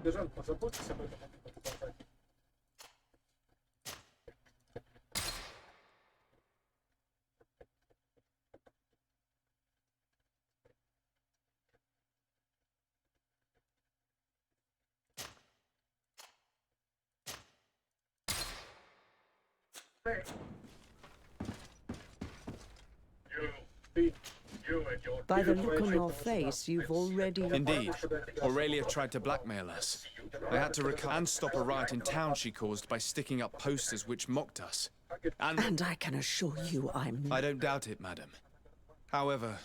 Сержант, позаботьтесь об этом. By the look on your face, you've already... Indeed. Aurelia tried to blackmail us. I had to and stop a riot in town she caused by sticking up posters which mocked us. And I can assure you I'm... I don't doubt it, madam. However,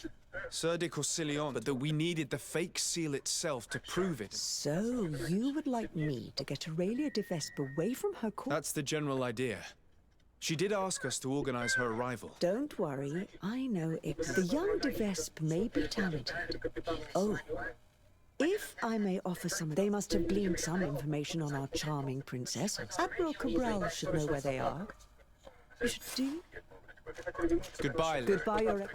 Sir de Corsilion, but that we needed the fake seal itself to prove it. So, you would like me to get Aurelia de Vespe away from her court? That's the general idea. She did ask us to organize her arrival. Don't worry, I know it. The young de Vespe may be talented. Oh, if I may offer some, they must have gleaned some information on our charming princess. Admiral Cabral should know where they are. You should do. Goodbye, Lily. Goodbye, your...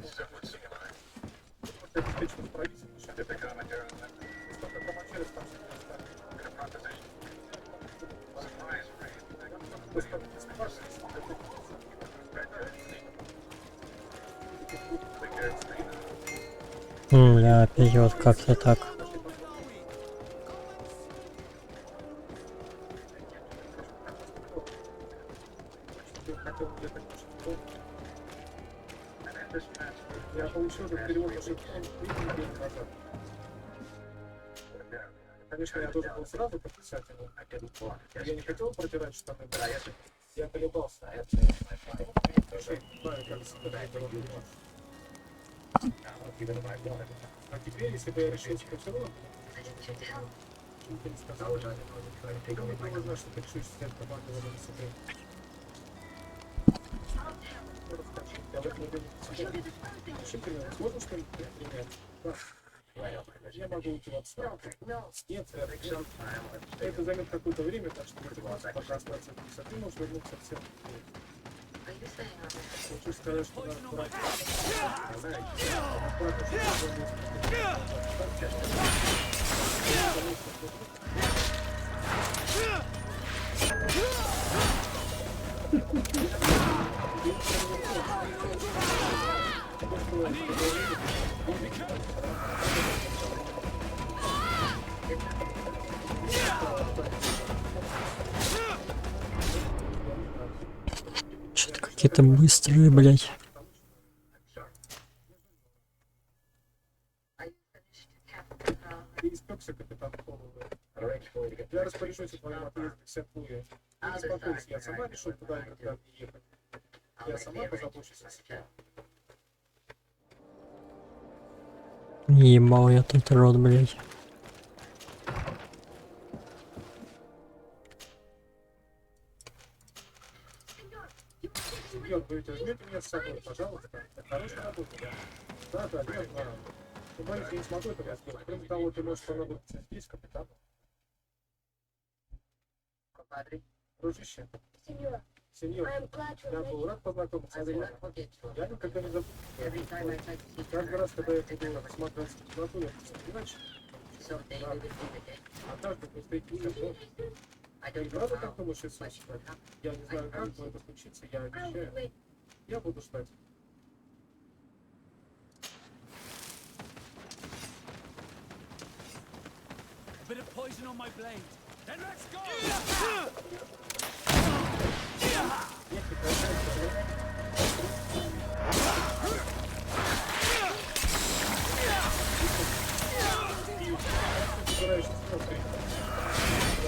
Бля, опять вот как я так. Я получил этот перевод уже 3 недели назад. Конечно, я должен был сразу подписать его. Я не хотел протирать штаны. Я колебался. А теперь, если бы я решил все не сказал, я не знаю, что ты решишь снять команду в этом суде. Сложно что-нибудь принять? Я могу уйти в отставку. Нет, это займет какое-то время, так что если пока остаться в высоты, может вернуться всем. Хочу сказать, что надо брать. Что-то какие-то быстрые, блять. Я распоряжусь о твоем отъезде в Сент-Луи. Не беспокойся, я сама решу, куда и когда мне ехать. Я сама позабочусь о себе. Ебал я тут рот, блять. Сеньор, вы ведь возьмете меня с собой, пожалуйста. Это хорошая работа, да? Да, я знаю. Но, боюсь, я не смогу этого сделать. Кроме того, ты можешь понадобиться здесь, капитан. Дружище. Сеньор, я был рад познакомиться с вами. Я никогда не забуду. Каждый раз, когда я буду смотреть темноту, я буду иначе. Однажды мы встретимся вновь. Ты правда так думаешь, Иисус? Я не знаю, как это случится, я обещаю. Я буду ждать. Я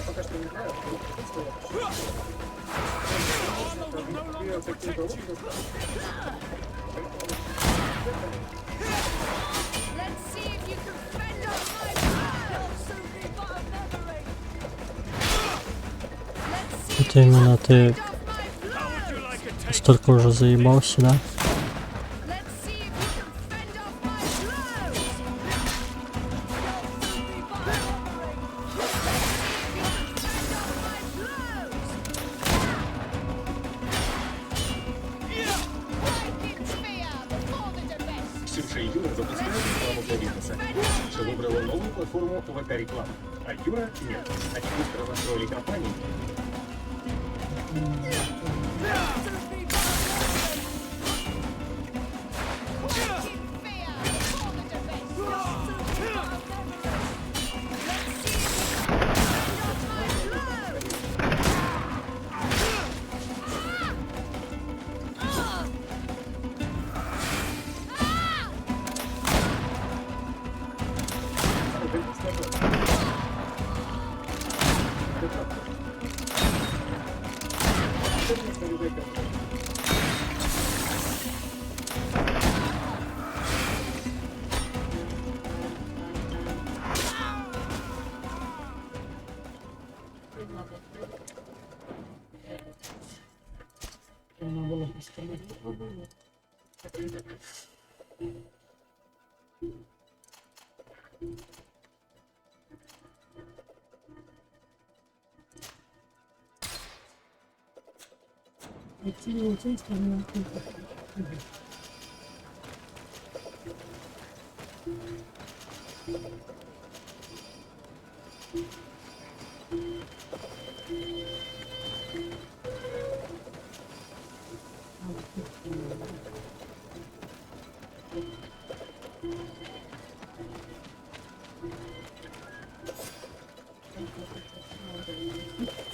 пока что не знаю, Это именно ты столько уже заебался, да? Юра запускает рекламу для бизнеса. Выбрала новую платформу ВК-реклама. А Юра нет. Они быстро настроили компанию.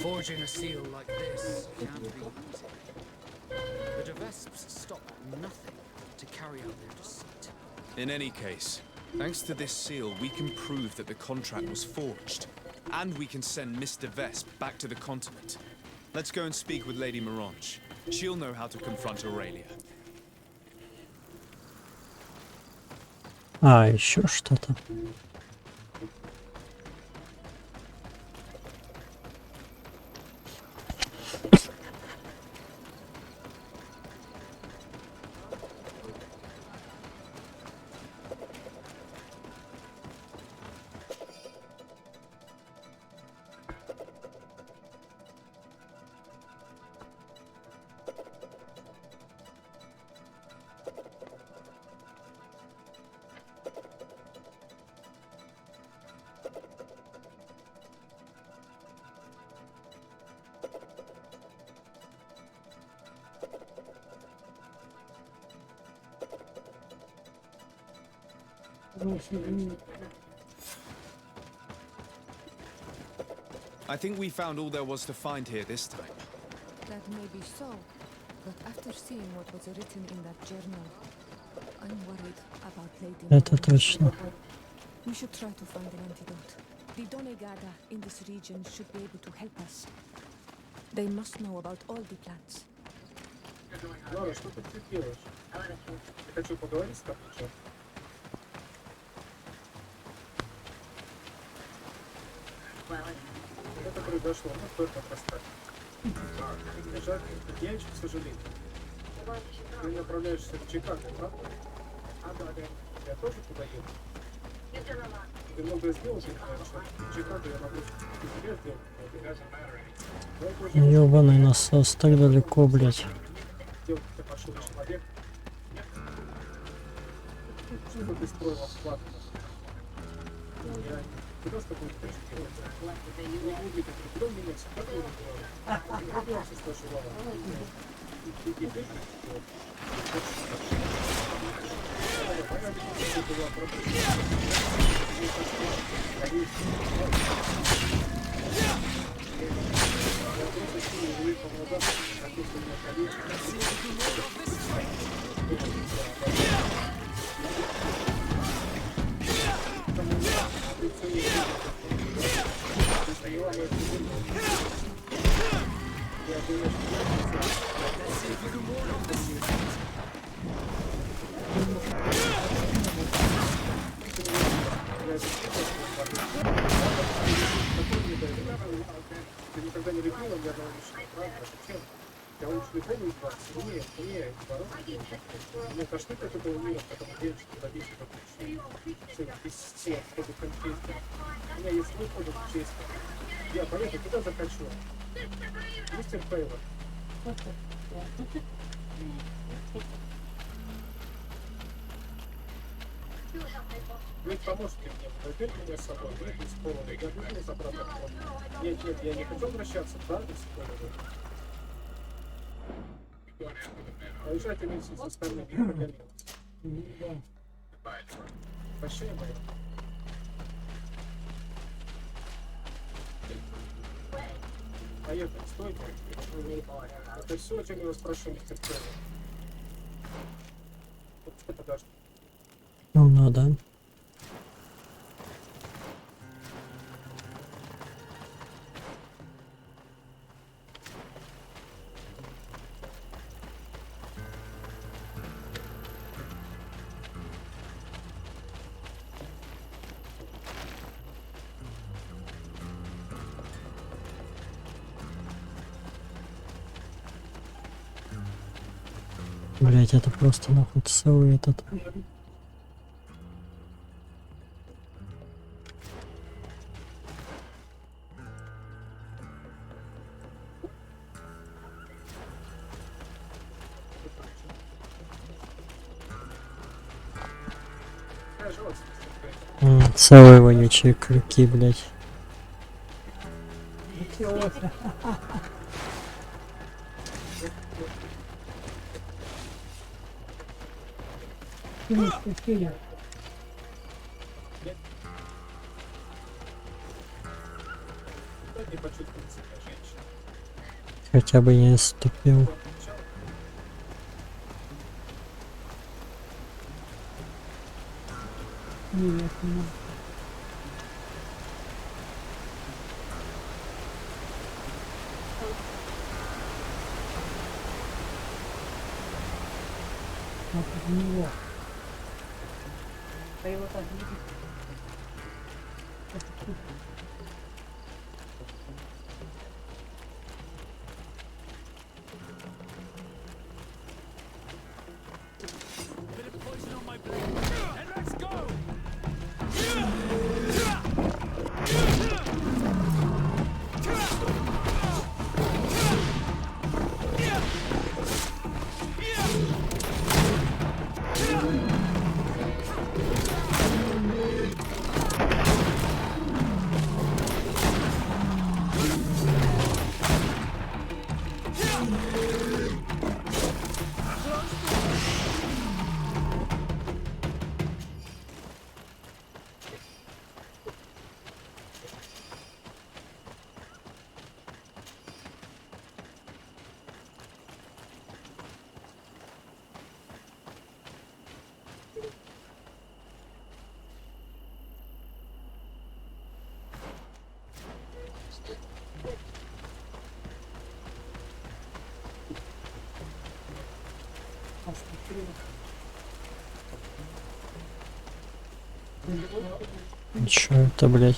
Forging a seal like this can't be easy. The Devesps stop at nothing to carry out their deceit. In any case, thanks to this seal, we can prove that the contract was forged. And we can send Mr. Vesp back to the continent. Let's go and speak with Lady Mirange. She'll know how to confront Aurelia. А, еще что-то. I think we found all there was to find here this time. That may be so, but after seeing what was written in that journal, I'm worried about Lady Это Mirange. точно. We should try to find an antidote. The Donegada in this region should be able to help us. They must know about all the plants. Лара, что ты тут делаешь? Я хочу поговорить с тобой. Это произошло, ну только поставить. Жаль, я очень сожалею. Ты направляешься в Чикаго, правда? Я тоже туда еду. Ты многое сделал, ты знаешь, что в Чикаго я могу тебе сделать. Ёбаный насос, так далеко, блядь. Сделать, ты пошел человек. Что ты строил вклад? Я просто буду делать. Не будет это. Кто меня всегда будет делать? Я родился с нашей головой. И ты никогда не любила ни одного мужчины, правда? Зачем? Я лучше любого из вас сильнее бороться. Мне кажется, это был мир, в котором девочки добились как мужчины. Без всех, чтобы конфликта. У меня есть свой ход в честь. Я поеду, куда захочу. Мистер Фейлор. Вы поможете мне, возьмете меня с собой, вы с повода, я буду забрать. Нет, нет, я не хочу возвращаться, да, без повода. Поезжайте вместе с остальными и прогоняйте. Прощай, моя. Поехали, стойте. Это все, о чем я вас прошу, мистер Келли. Подожди. Ну да. Блять, это просто нахуй целый этот. Целые вонючие крюки, блять. Хотя бы не ступил. Чё это, блять?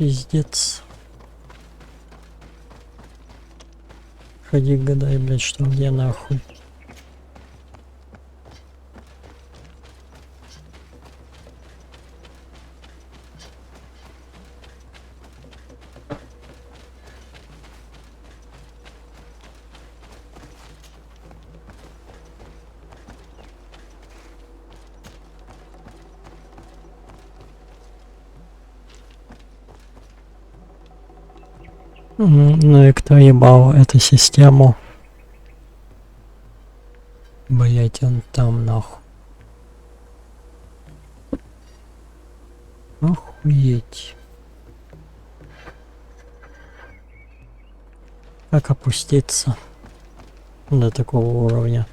Пиздец. Ходи гадай, блядь, что где нахуй. Ну и кто ебал эту систему? Блять, он там нахуй. Охуеть. Как опуститься до такого уровня?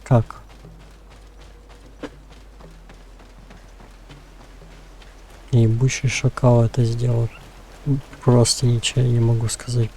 Как? Ебучий шакал это сделал. Просто ничего не могу сказать.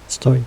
Стой.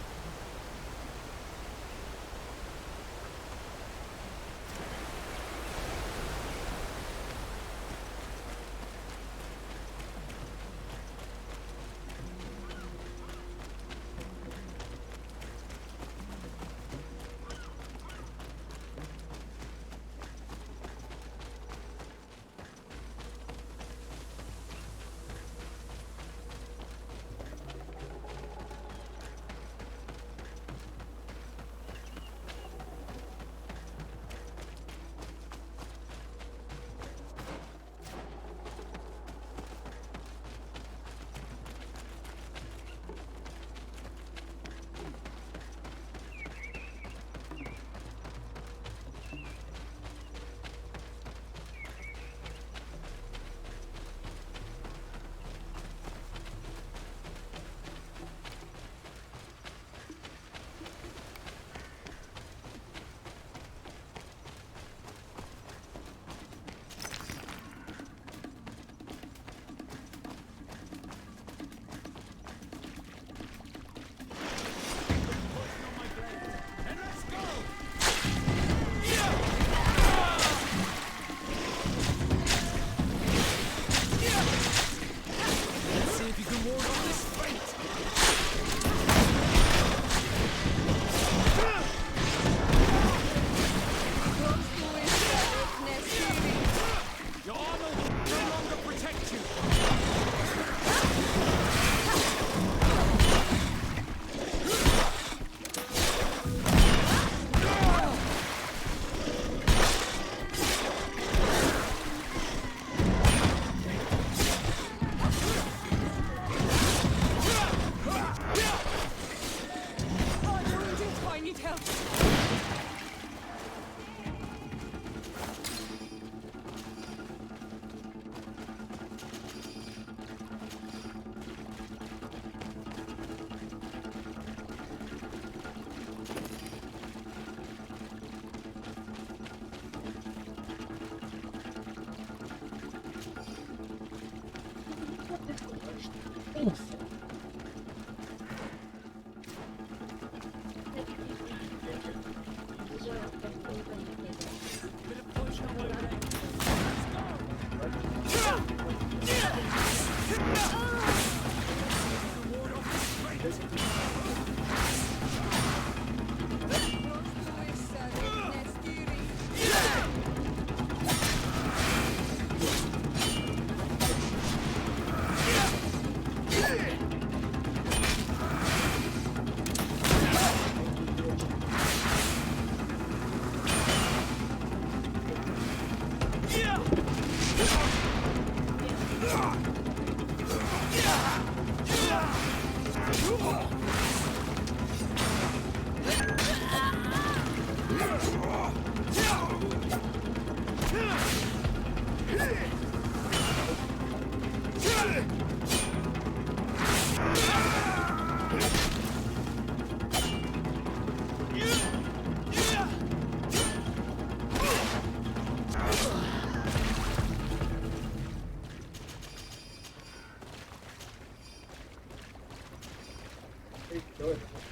Давай.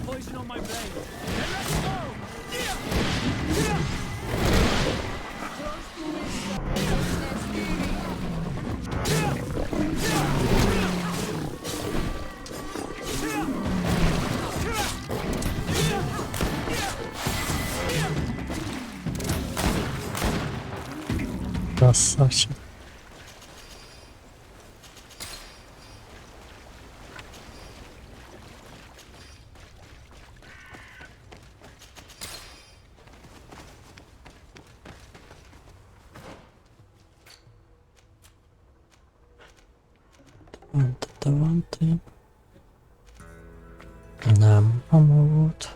Poison on my brain. Let's go! Красавчик. Вот таланты нам помогут.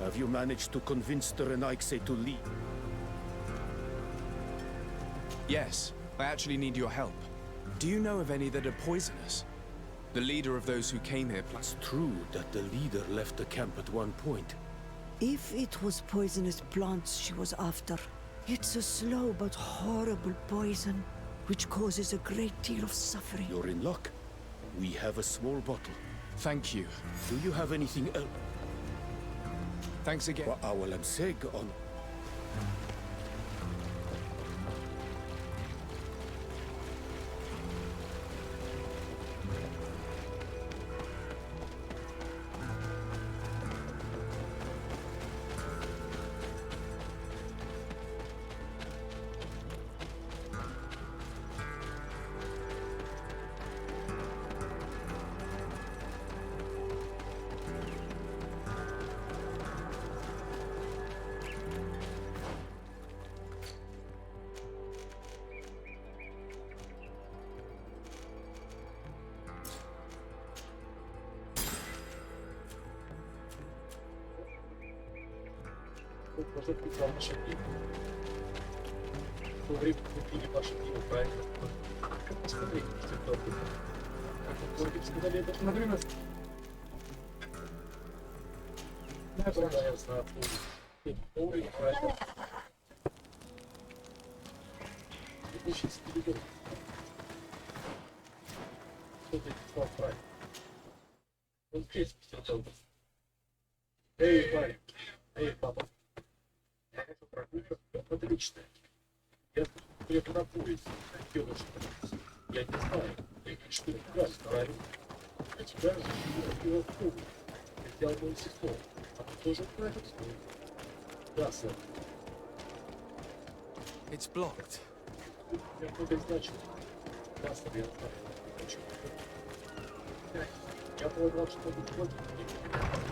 Have you managed to convince the Renaigse to leave? Yes, I actually need your help. Do you know of any that are poisonous? The leader of those who came here, It's true that the leader left the camp at one point. If it was poisonous plants she was after, it's a slow but horrible poison, which causes a great deal of suffering. You're in luck. We have a small bottle. thank you. Do you have anything else? Thanks again. وأولا سيج on. Можно купить вам ваше пиво. В то время купили ваше пиво, правильно? Посмотрите, что только. Как вы сказали, это на время. Да, я знаю. Уровень, правильно. Это сейчас перейдем. Что ты сказал правильно? Он здесь, Эй, парень. Эй, папа. Наша прогулка отличная. Я приехал на поезде. Девушка. Я не знаю, что это правильно. А тебя его в кухню. Я взял мою сестру. Она тоже нравится. Да, сэр. It's blocked. Я много значит. Да, сэр, я знаю. Я полагал, что это плохо.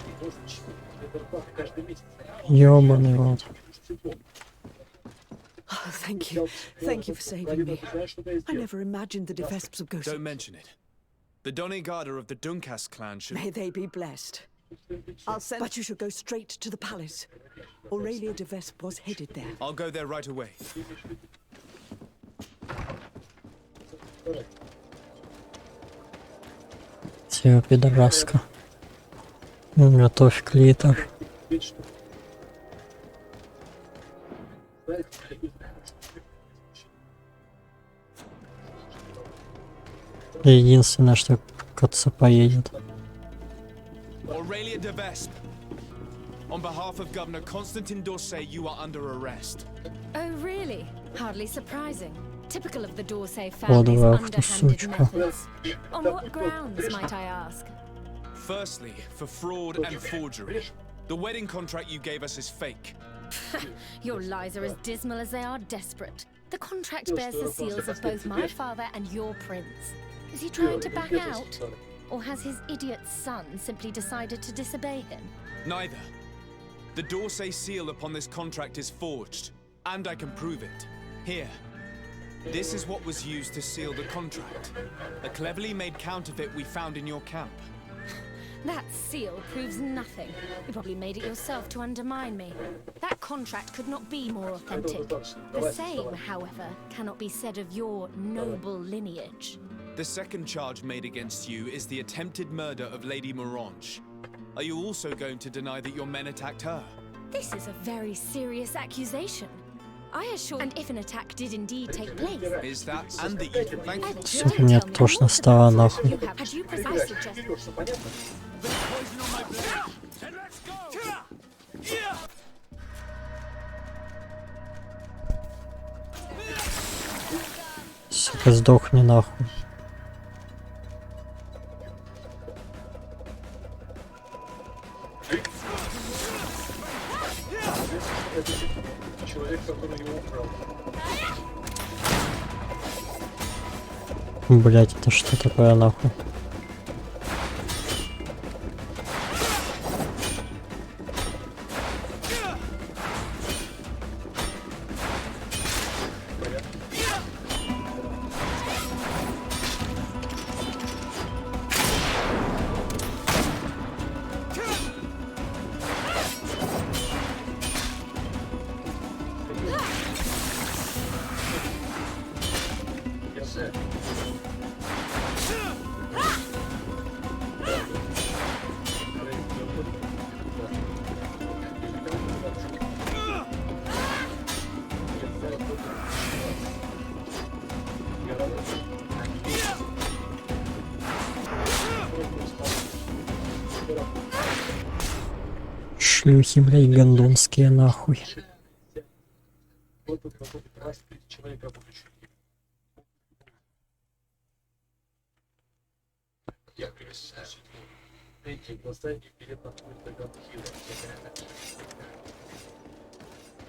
И должен чего? Это зарплата каждый месяц. Ёбаный рот. Oh, thank you. Thank you for saving me. I never imagined the Defesps would go so... Don't mention it. The Donegada of the Dunkas clan should... May they be blessed. I'll send... But you should go straight to the palace. Aurelia de Vesp was headed there. I'll go there right away. Все, пидораска. Готовь клитор. Единственное, что коца поедет. Aurelia de Vesp. On behalf of Governor Constantin d'Orsay, you are under arrest. Oh, really? Hardly surprising. Typical of the d'Orsay family's Ох ты, underhanded сучка. methods. On what grounds, might I ask? Firstly, for fraud and forgery. The wedding contract you gave us is fake. Your lies are as dismal as they are desperate. The contract bears the seals of both my father and your prince. Is he trying to back out? Or has his idiot son simply decided to disobey him? Neither. The d'Orsay seal upon this contract is forged, and I can prove it. Here. This is what was used to seal the contract. A cleverly made counterfeit we found in your camp. That seal proves nothing. You probably made it yourself to undermine me. That contract could not be more authentic. The same, however, cannot be said of your noble lineage. The second charge made against you is the attempted murder of Lady Morange. Are you also going to deny that your men attacked her? This is a very serious accusation. I assure, and if an attack did indeed take place, Is that and that you can thank you? Сука, мне тошно стало нахуй. you have, had you I suggest Poison on my blade. And let's go. Сука, сдохни нахуй. Человек, который его украл. Блять, это что такое нахуй? Шлюхи, блядь, гондонские нахуй. Вот тут какой-то раскрыть человека будущего. Я присутствую. Эти глаза и перед находит догон хитрость.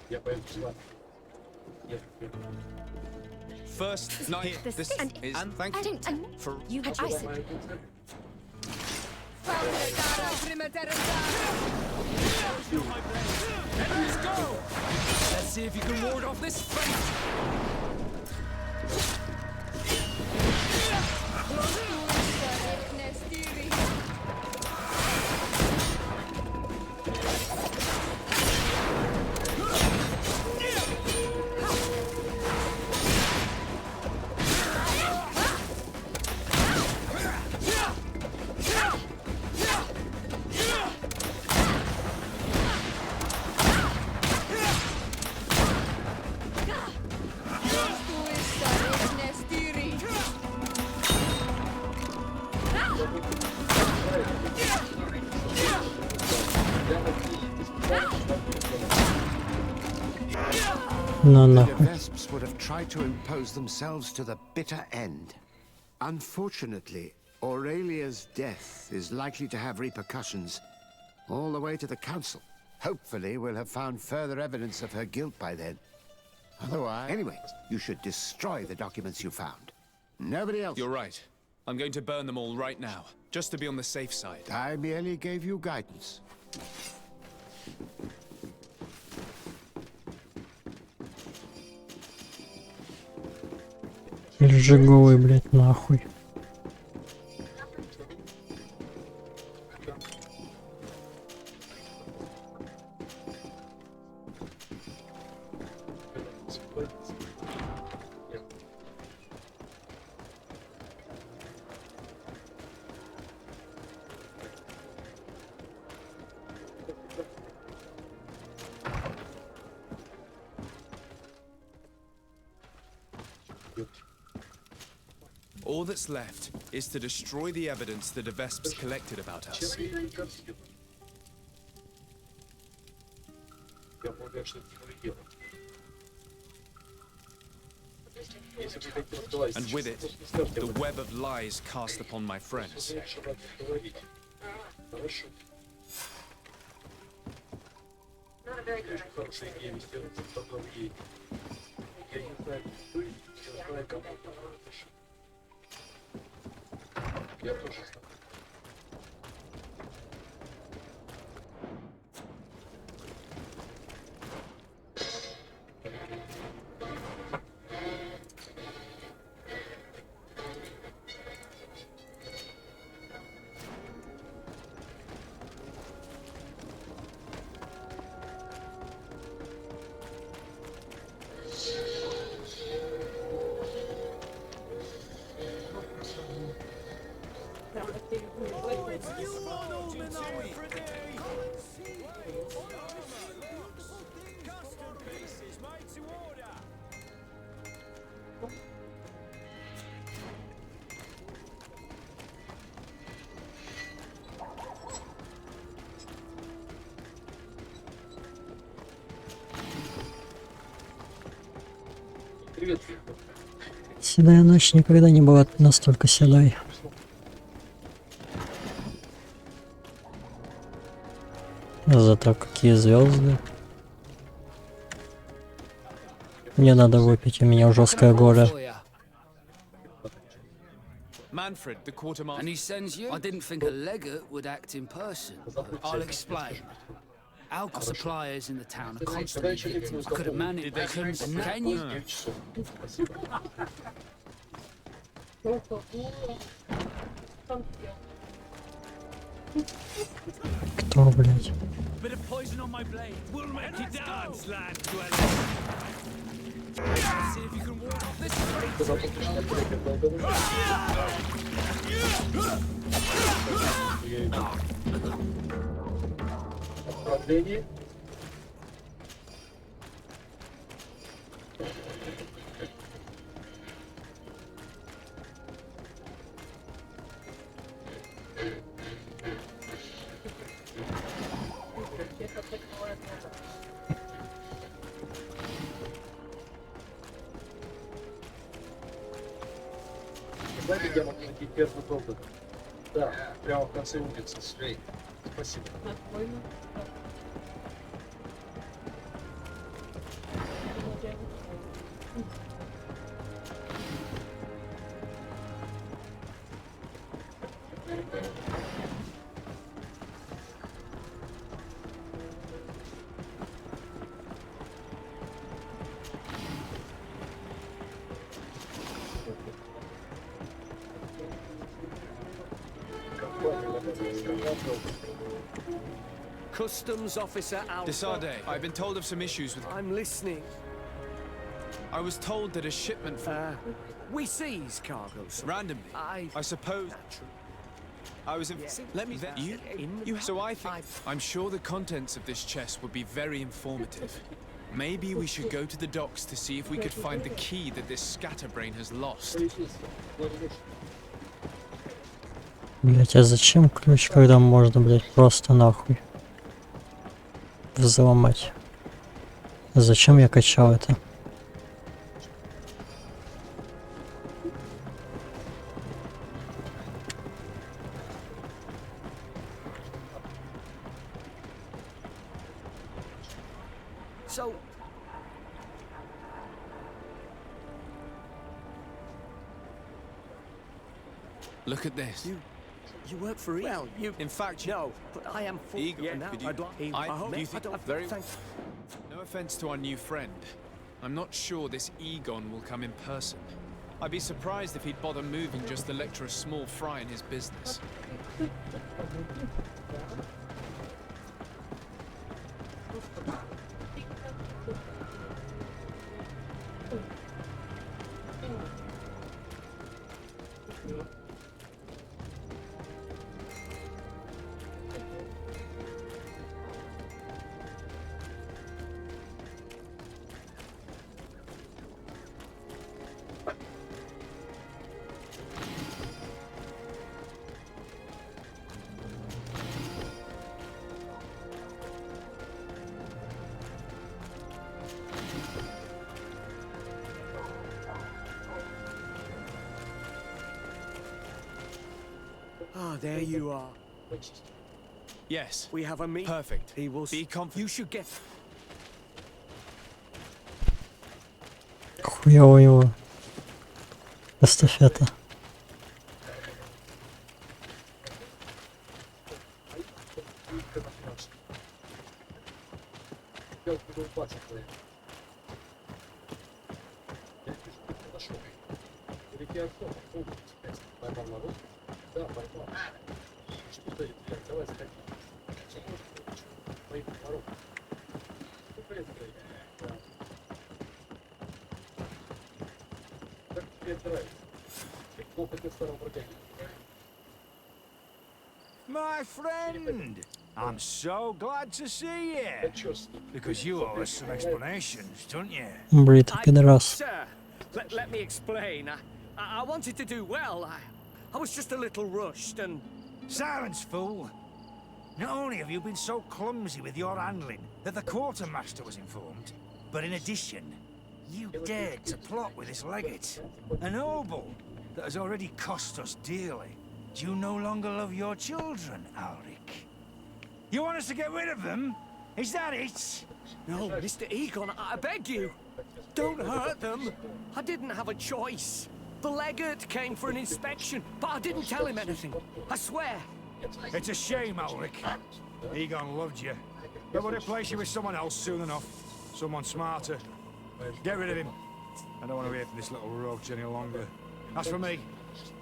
Я пойду с вами. Я First, not here. This and is and thank I you don't. for You had I said. Let's go. Let's see if you can ward off this fate. Ну The нахуй. Vesps would have tried to impose themselves to the bitter end. Unfortunately, Aurelia's death is likely to have repercussions all the way to the council. Hopefully, we'll have found further evidence of her guilt by then. Otherwise... Anyway, you should destroy the documents you found. Nobody else... You're right. I'm going to burn them all right now, just to be on the safe side. I merely gave you guidance. Лежи голый, блядь, нахуй. All that's left is to destroy the evidence the Vesps collected about us. Я полагаю, что это невыдело. Если вы хотите разговаривать, And with it, the web of lies cast upon my friends. Хорошо. Очень хорошая идея вести разговор ей. Я не знаю, кто и не знаю, кому это напишу. Я тоже знаю. Привет. Седая ночь никогда не была настолько седой. Зато какие звезды. Мне надо выпить, у меня жесткое горе. Manfred, the And quartermaster. he sends you? I didn't think a legate would act in person. I'll explain. Alcohol suppliers in the town are constantly victims. I could have managed. Can you? Кто, блядь? Bit of poison on my blade. We'll make you dance, lad. See if you can ward off this. Отправление. Знаете, где можно найти первый доллар? Да, прямо в конце улицы. Спасибо. Customs officer Alpha. Desade, I've been told of some issues with... I'm listening. I was told that a shipment from... We seize cargoes. randomly. I suppose... I was in... Let me... You... So I think... I'm sure the contents of this chest would be very informative. Maybe we should go to the docks to see if we could find the key that this scatterbrain has lost. Блять, а зачем ключ, когда можно, блять, просто нахуй взломать? Зачем я качал это? Look at this. You work for Well, you... In fact, No, but I am for... Egon, Yeah, could you- I'd like... I hope... do you think- I very- Thank... no offense to our new friend. I'm not sure this Egon will come in person. I'd be surprised if he'd bother moving just to lecture a small fry in his business. Ah, there you are. Yes. We have a meet. Perfect. He will... Be confident. You should get... Хуёво его. Эстафета. My friend, I'm so glad to see you. Because you owe us some explanations, don't you? Бритый пидорас. Sir, let me explain. I wanted to do well. I was just a little rushed and... Silence, fool. Not only have you been so clumsy with your handling that the quartermaster was informed, but in addition, you dared to plot with this legate, a noble that has already cost us dearly. Do you no longer love your children, Ulrich? You want us to get rid of them? Is that it? No, Mr. Egon, I beg you. Don't hurt them. I didn't have a choice. The legate came for an inspection, but I didn't tell him anything. I swear. It's a shame, Ulrich. Egon loved you. But would replace you with someone else soon enough. Someone smarter. Get rid of him. I don't want to hear from this little roach any longer. As for me,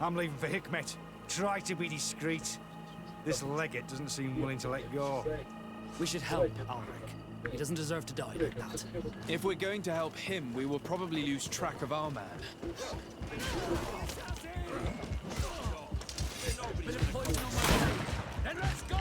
I'm leaving for Hikmet. Try to be discreet. This legate doesn't seem willing to let go. We should help Ulrich. He doesn't deserve to die like that. If we're going to help him, we will probably lose track of our man. Then let's go!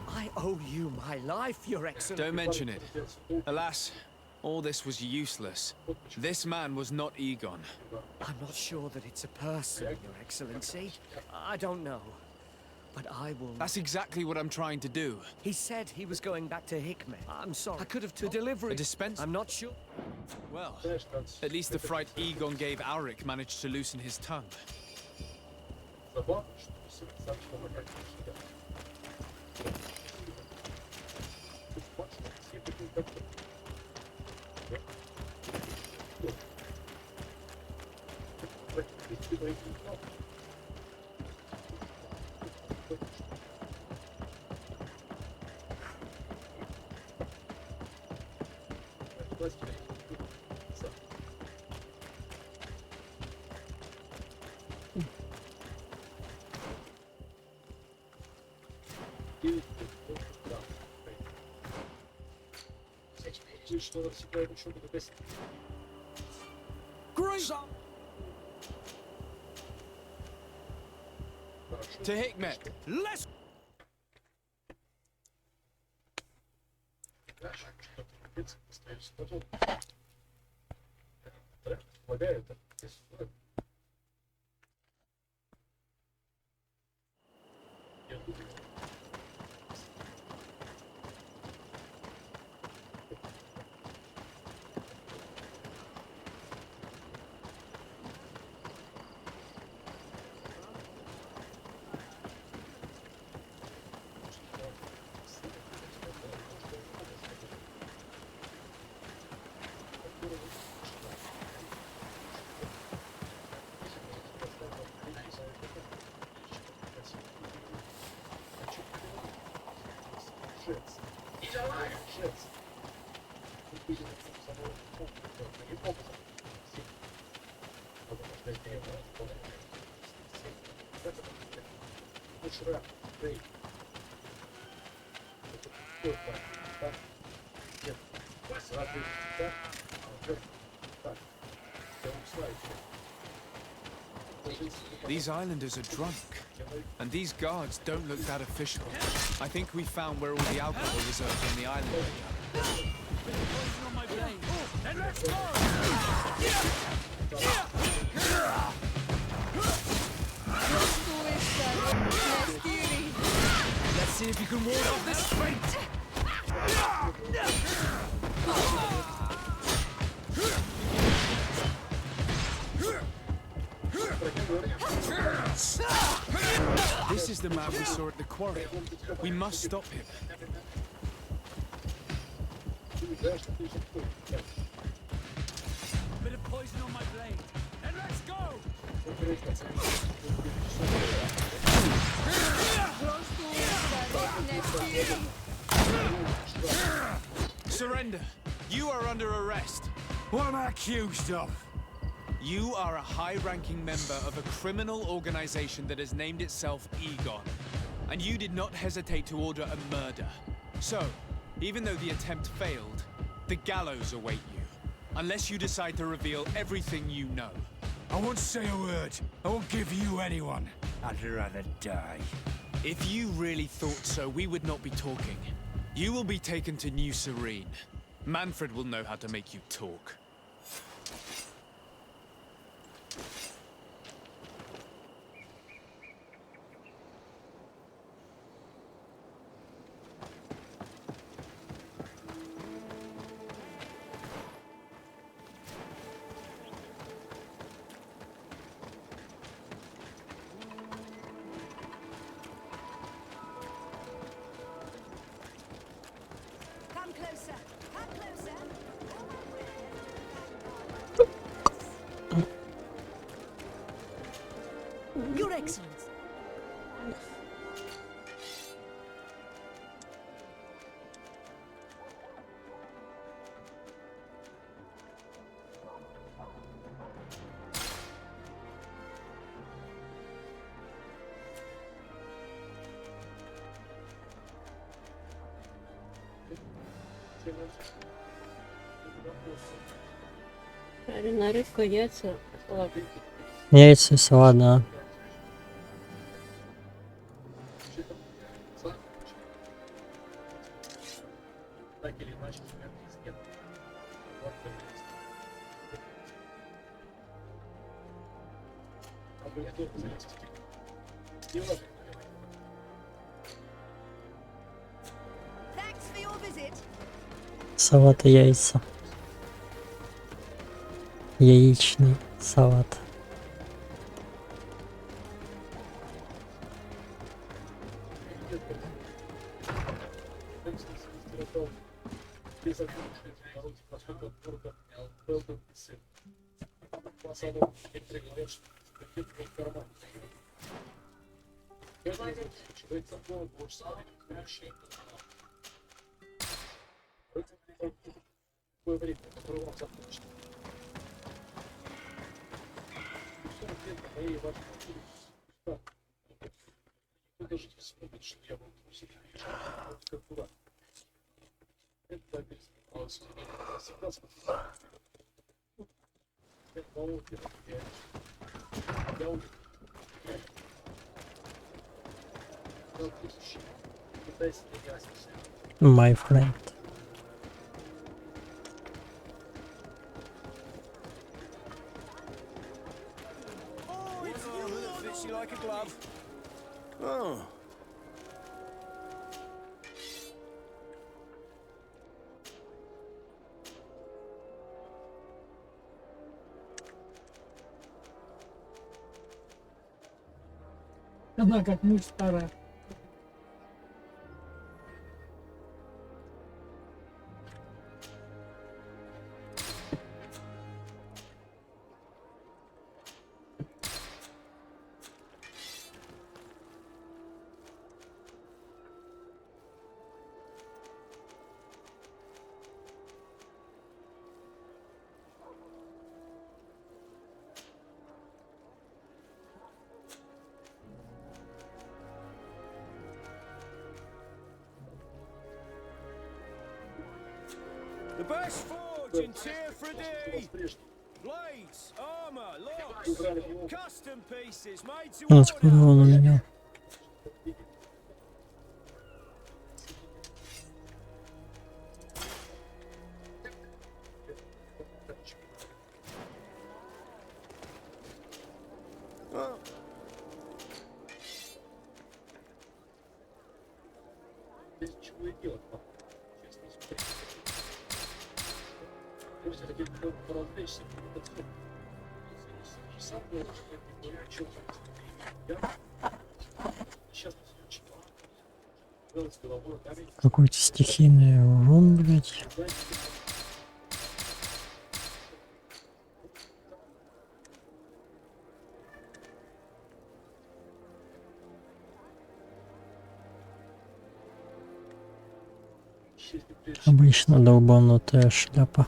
I owe you my life, Your Excellency. Don't mention it. Alas, all this was useless. This man was not Egon. I'm not sure that it's a person, Your Excellency. I don't know. But I will... That's exactly what I'm trying to do. He said he was going back to Hikmet. I'm sorry. I could have to deliver A it. dispense? I'm not sure. Well, at least the fright Egon gave Ulrich managed to loosen his tongue. Great! To Hikmet! Let's... These islanders are drunk, and these guards don't look that official. I think we found where all the alcohol reserves on the island are. Then let's go! Let's see if you can ward off this fate! This is the man we saw at the quarry. We must stop him. Bit of poison on my blade. Then let's go! Surrender. You are under arrest. What am I accused of? You are a high-ranking member of a criminal organization that has named itself Egon. And you did not hesitate to order a murder. So, even though the attempt failed, the gallows await you. Unless you decide to reveal everything you know. I won't say a word. I won't give you anyone. I'd rather die. If you really thought so, we would not be talking. You will be taken to New Serene. Manfred will know how to make you talk. Come closer. Come closer. Your Excellency. Жареная рыбка, яйца, салат. Яйца, салат, да. Thanks for your visit. Салат и яйца. Яичный салат. My friend. Oh, it's you, that fits you like a glove. Oh. Она как муж старая. best forge and tear for thee. Blades, armor, locks, custom pieces made to Откуда он у меня? Чего и делать, честно сказать. Все-таки поразвлечься, это все. Сам я не говорю, о чем я сейчас читал. С головой, Какой-то стихийный урон, блядь. Обычно долбанутая шляпа.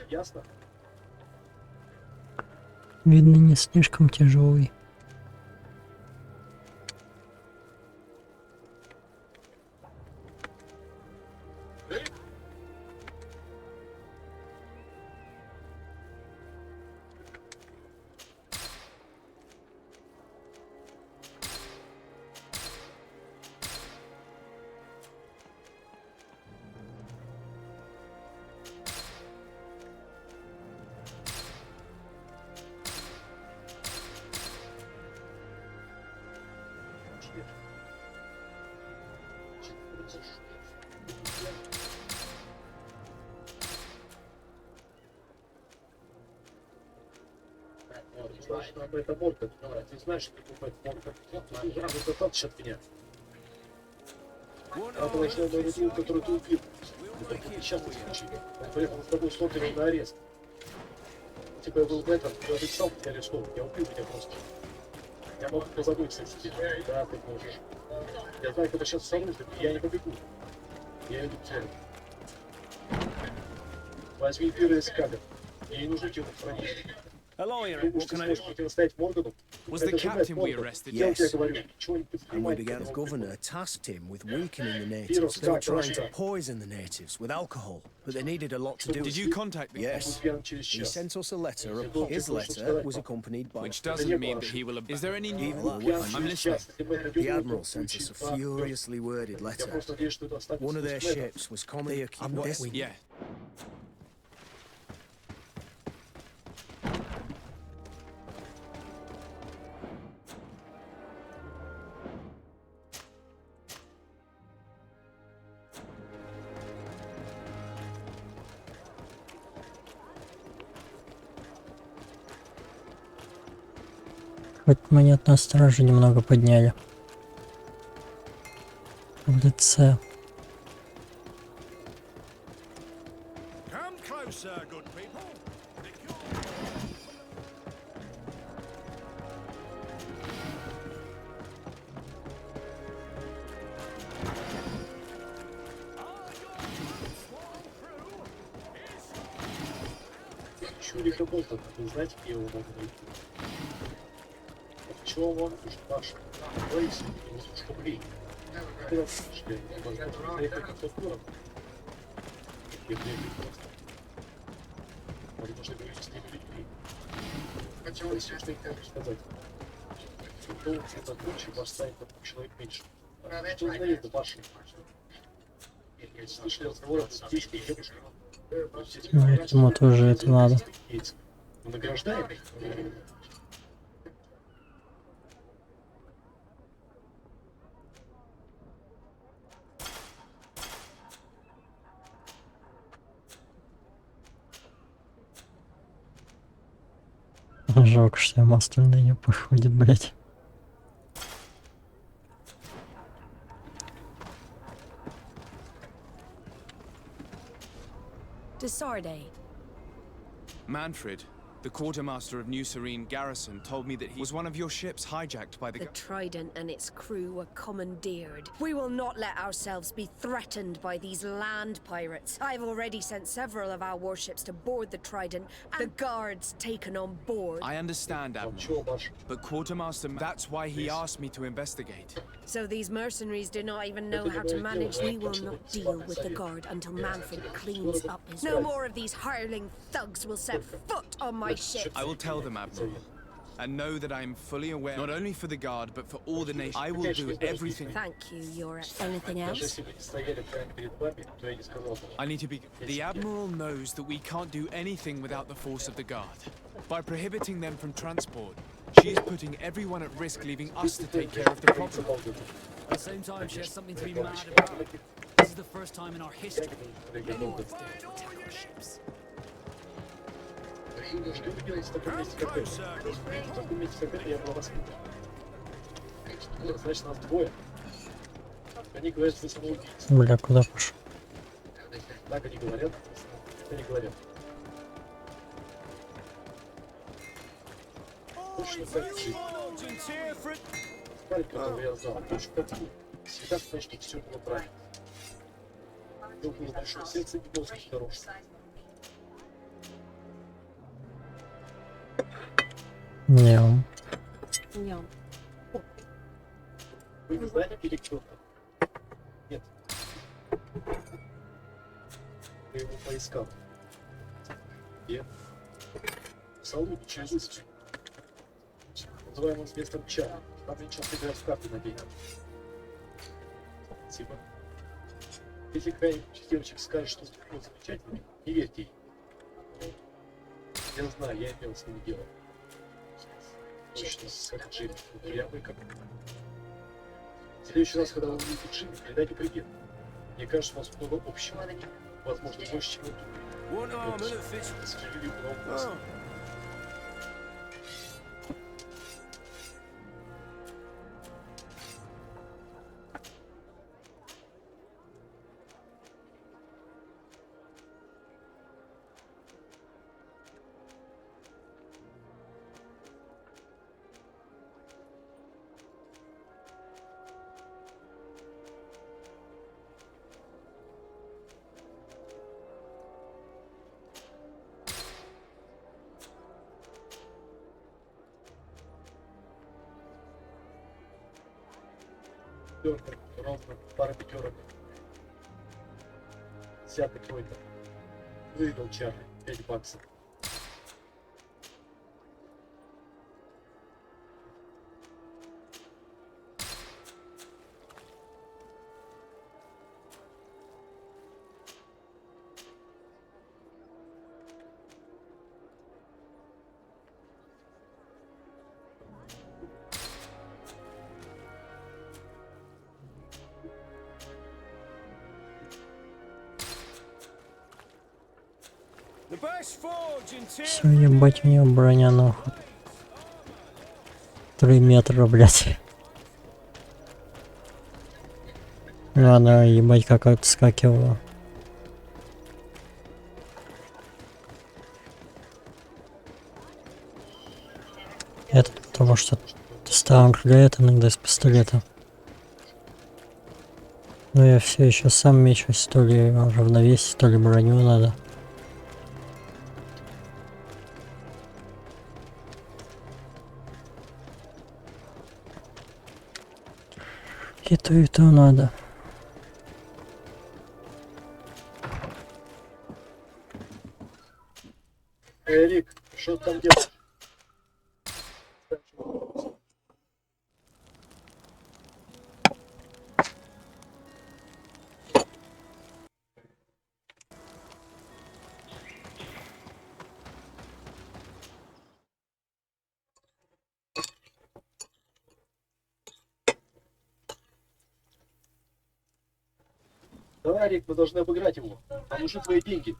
Ясно? Видно, не слишком тяжелый. Это морда. Ты знаешь, что такое морда? Ты сразу достаточно от меня. Она нашла мою руку, которую ты убил. Это несчастный случай. Он поехал с тобой с ордером на арест. Типа я был в этом, я обещал тебя арестовать. Я убил тебя просто. Я могу позаботиться о себе. Да, ты можешь. Я знаю, когда сейчас с оружием, и я не побегу. Я иду к цели. Возьми пира из камер. Мне не нужны телохранители. Was the captain we arrested? Yes. And we began. The governor tasked him with weakening the natives. They were trying to poison the natives with alcohol, but they needed a lot to do. Did you contact the Yes. He sent us a letter. His letter was accompanied by... Which doesn't mean that he will... Is there any news? I'm listening. The admiral sent us a furiously worded letter. One of their ships was commonly accused... Yeah. Хоть монетную стражу немного подняли. В лице. Чурик работает, вы знаете, где его могут найти? Чего вам нужно ваше? Боитесь, чтобы влиять. Когда вы слышали, возможно, заехать на тот город? И приехать просто. Возможно, говорите с ними людьми. Хотелось, что я хочу сказать. Что это лучше, вас станет человек меньше. Что знаете, это ваше? Слышали разговоры с детьми и девушкой? Ему тоже это надо. Награждаем? Жалко, что ему остальные не походят, блять. Desarde. Manfred, The quartermaster of New Serene Garrison told me that he was one of your ships hijacked by the... The Trident and its crew were commandeered. We will not let ourselves be threatened by these land pirates. I've already sent several of our warships to board the Trident, and the guards taken on board. I understand, Admiral, but Quartermaster... That's why he asked me to investigate. So these mercenaries do not even know how to manage. We will not deal with the guard until Manfred cleans up his... No more of these hireling thugs will set foot on my ship. I will tell them, Admiral. And know that I am fully aware, not only for the guard, but for all the nation. I will do everything. Thank you, Yora. Anything else? I need to be... The Admiral knows that we can't do anything without the force of the guard. By prohibiting them from transport, she is putting everyone at risk, leaving us to take care of the problem. At the same time, she has something to be mad about. This is the first time in our history anyone's dared to attack our ships. Что вы делаете в таком месте, как это? В таком месте, как это, я был воспитан. Значит, нас двое. Они говорят, что вы самоубийцы. Бля, куда пошел? Так они говорят, они говорят. Точно так жить. Парень, которого я знал, точно как вы. Всегда сказал, что все было правильно. У него было большое сердце и мозг хороший. Ням. Ням. Вы не знаете, где кто-то? Нет. Я его поискал. Где? В салоне через устье. Называемым местом чая. Там они часто играют в карты на деньги. Спасибо. Если какая-нибудь девочек скажет, что он замечательный, не верьте ей. Я знаю, я имел с ним дело. Точно, с Джимми. Упрямый как... В следующий раз, когда вы увидите Джимми, передайте привет. Мне кажется, у вас много общего. Возможно, больше, чем вы думаете. К сожалению, много вас. Только, ровно, пара пятерок. Десятый какой-то. Выиграл Чарли, $5. Все, ебать, у него броня нахуй. 3 метра, блядь. Ладно, ебать, как отскакивала. Это потому что ставим стреляет иногда из пистолета. Но я все еще сам мечусь, то ли равновесие, то ли броню надо. И то надо. Эрик, что ты там делаешь? Давай, Рик, мы должны обыграть его. Нам нужны твои деньги.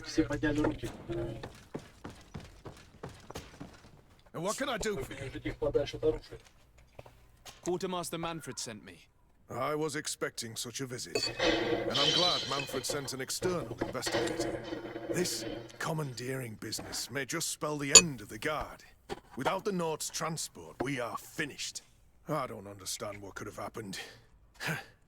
Все подняли руки. And what can I do for you? Держите их подальше от оружия. Quartermaster Manfred sent me. I was expecting such a visit, and I'm glad Manfred sent an external investigator. This commandeering business may just spell the end of the Guard. Without the Nord's transport, we are finished. I don't understand what could have happened.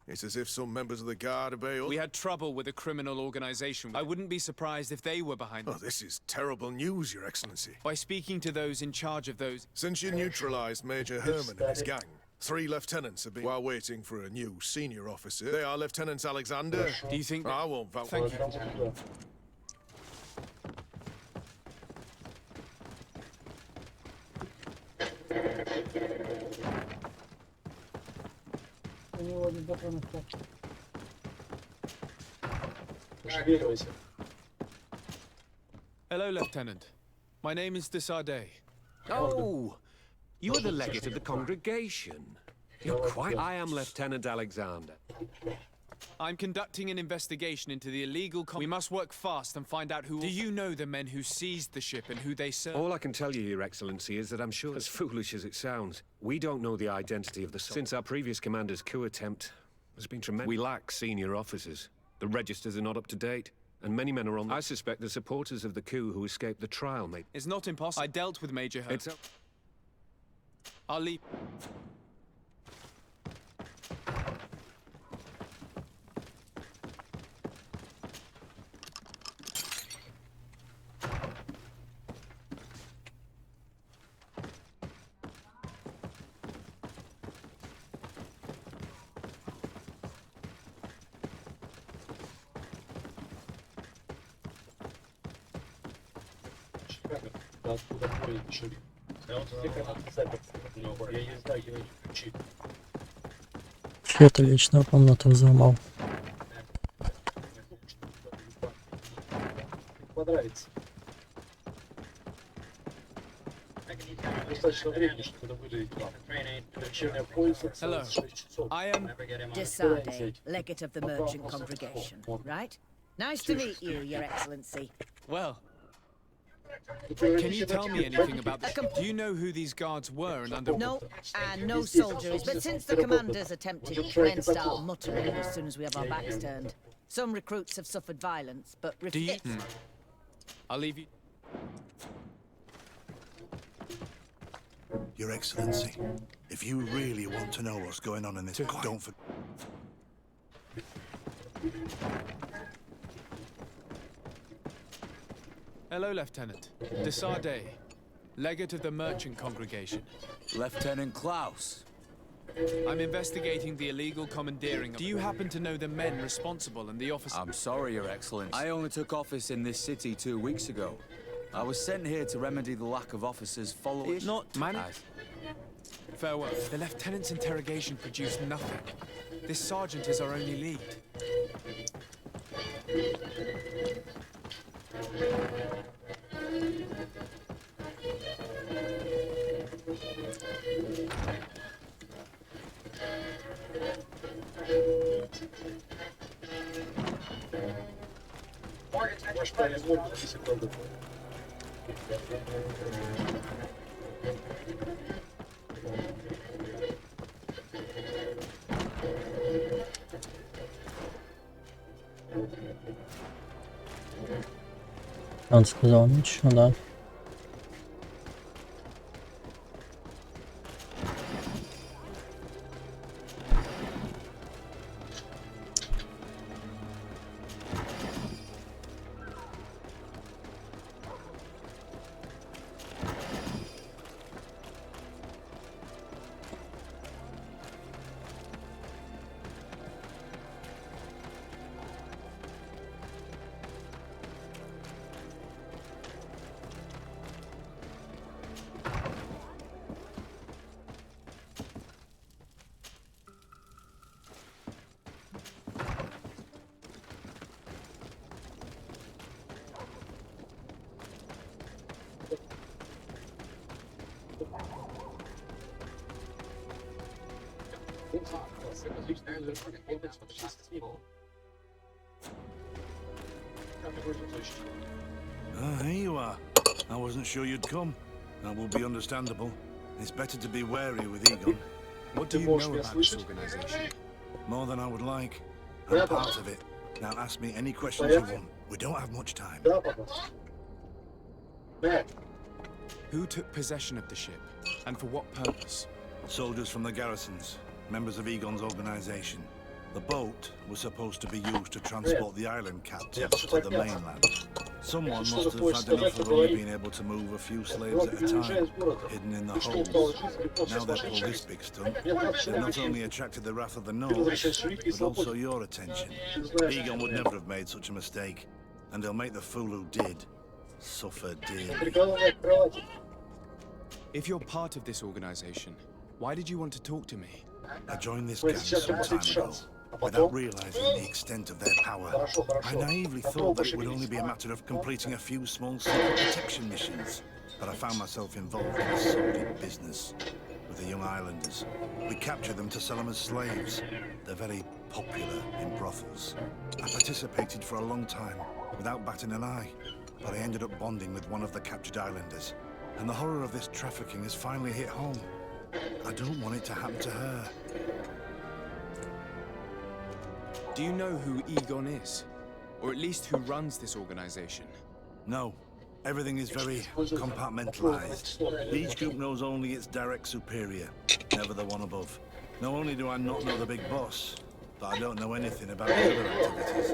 It's as if some members of the Guard obey us. We had trouble with a criminal organization. I wouldn't be surprised if they were behind it. Oh, this is terrible news, Your Excellency. By speaking to those in charge of those... Since you neutralized Major Herman and his gang, 3 lieutenants have been while waiting for a new senior officer. They are Lieutenant Alexander. Do you think... I won't vouch. Thank you. Hello, Lieutenant. My name is Desardet. Oh, you're the legate of the congregation. You're quite... I am Lieutenant Alexander. I'm conducting an investigation into the illegal... We must work fast and find out who... Do you know the men who seized the ship and who they served? All I can tell you, Your Excellency, is that I'm sure, as foolish as it sounds, we don't know the identity of the... Since our previous commander's coup attempt, there's been tremendous... We lack senior officers. The registers are not up to date, and many men are on... I suspect the supporters of the coup who escaped the trial may... It's not impossible. I dealt with Major Herman. I'll leave... Откуда ходит шериф? Я вот все как запер, но я не знаю, где эти ключи. Чья-то личная комната взломал. Понравится. Достаточно времени, чтобы выдавить вам. Вечерняя поезд Hello. 6 часов. I am... Desardet, legate of the merchant congregation, right? Nice to meet you, Your Excellency. Well... Can you tell me anything about this? Do you know who these guards were and under... No, and no soldiers, but since the commanders attempted, men start muttering as soon as we have our backs turned. Some recruits have suffered violence, but... Do you... I'll leave you... Your Excellency, if you really want to know what's going on in this... Don't forget... Hello, Lieutenant. Desardet, legate of the merchant congregation. Lieutenant Klaus. I'm investigating the illegal commandeering. Do you happen to know the men responsible and the officers? I'm sorry, Your Excellency. I only took office in this city 2 weeks ago. I was sent here to remedy the lack of officers following... Not managed. Farewell. The lieutenant's interrogation produced nothing. This sergeant is our only lead. Ваш произвол 10 секунд. Он сказал ничего, да. Ah, here you are. I wasn't sure you'd come. That will be understandable. It's better to be wary with Egon. What do you know about this organization? More than I would like. I'm part of it. Now ask me any questions you want. We don't have much time. Who took possession of the ship, and for what purpose? Soldiers from the garrisons, members of Egon's organization. The boat was supposed to be used to transport the island captives to the mainland. Someone must have had enough of only being able to move a few slaves at a time, hidden in the holds. Now they've pulled this big stunt. They've not only attracted the wrath of the Nords, but also your attention. Egon would never have made such a mistake, and they'll make the fool who did suffer dearly. If you're part of this organization, why did you want to talk to me? I joined this gang some time ago, without realizing the extent of their power. I naively thought that it would only be a matter of completing a few small secret protection missions, but I found myself involved in a sordid business with the young islanders. We captured them to sell them as slaves. They're very popular in brothels. I participated for a long time, without batting an eye, but I ended up bonding with one of the captured islanders, and the horror of this trafficking has finally hit home. I don't want it to happen to her. Do you know who Egon is? Or at least who runs this organization? No. Everything is very compartmentalized. Each group knows only its direct superior, never the one above. Not only do I not know the big boss, but I don't know anything about the other activities.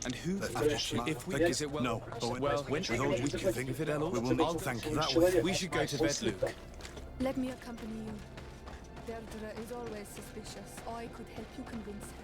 And who? If we is it well? No. Well, when with all due to if it we will not thank you that way. We should go to bed, Luke. Let me accompany you. Deirdre is always suspicious. I could help you convince her.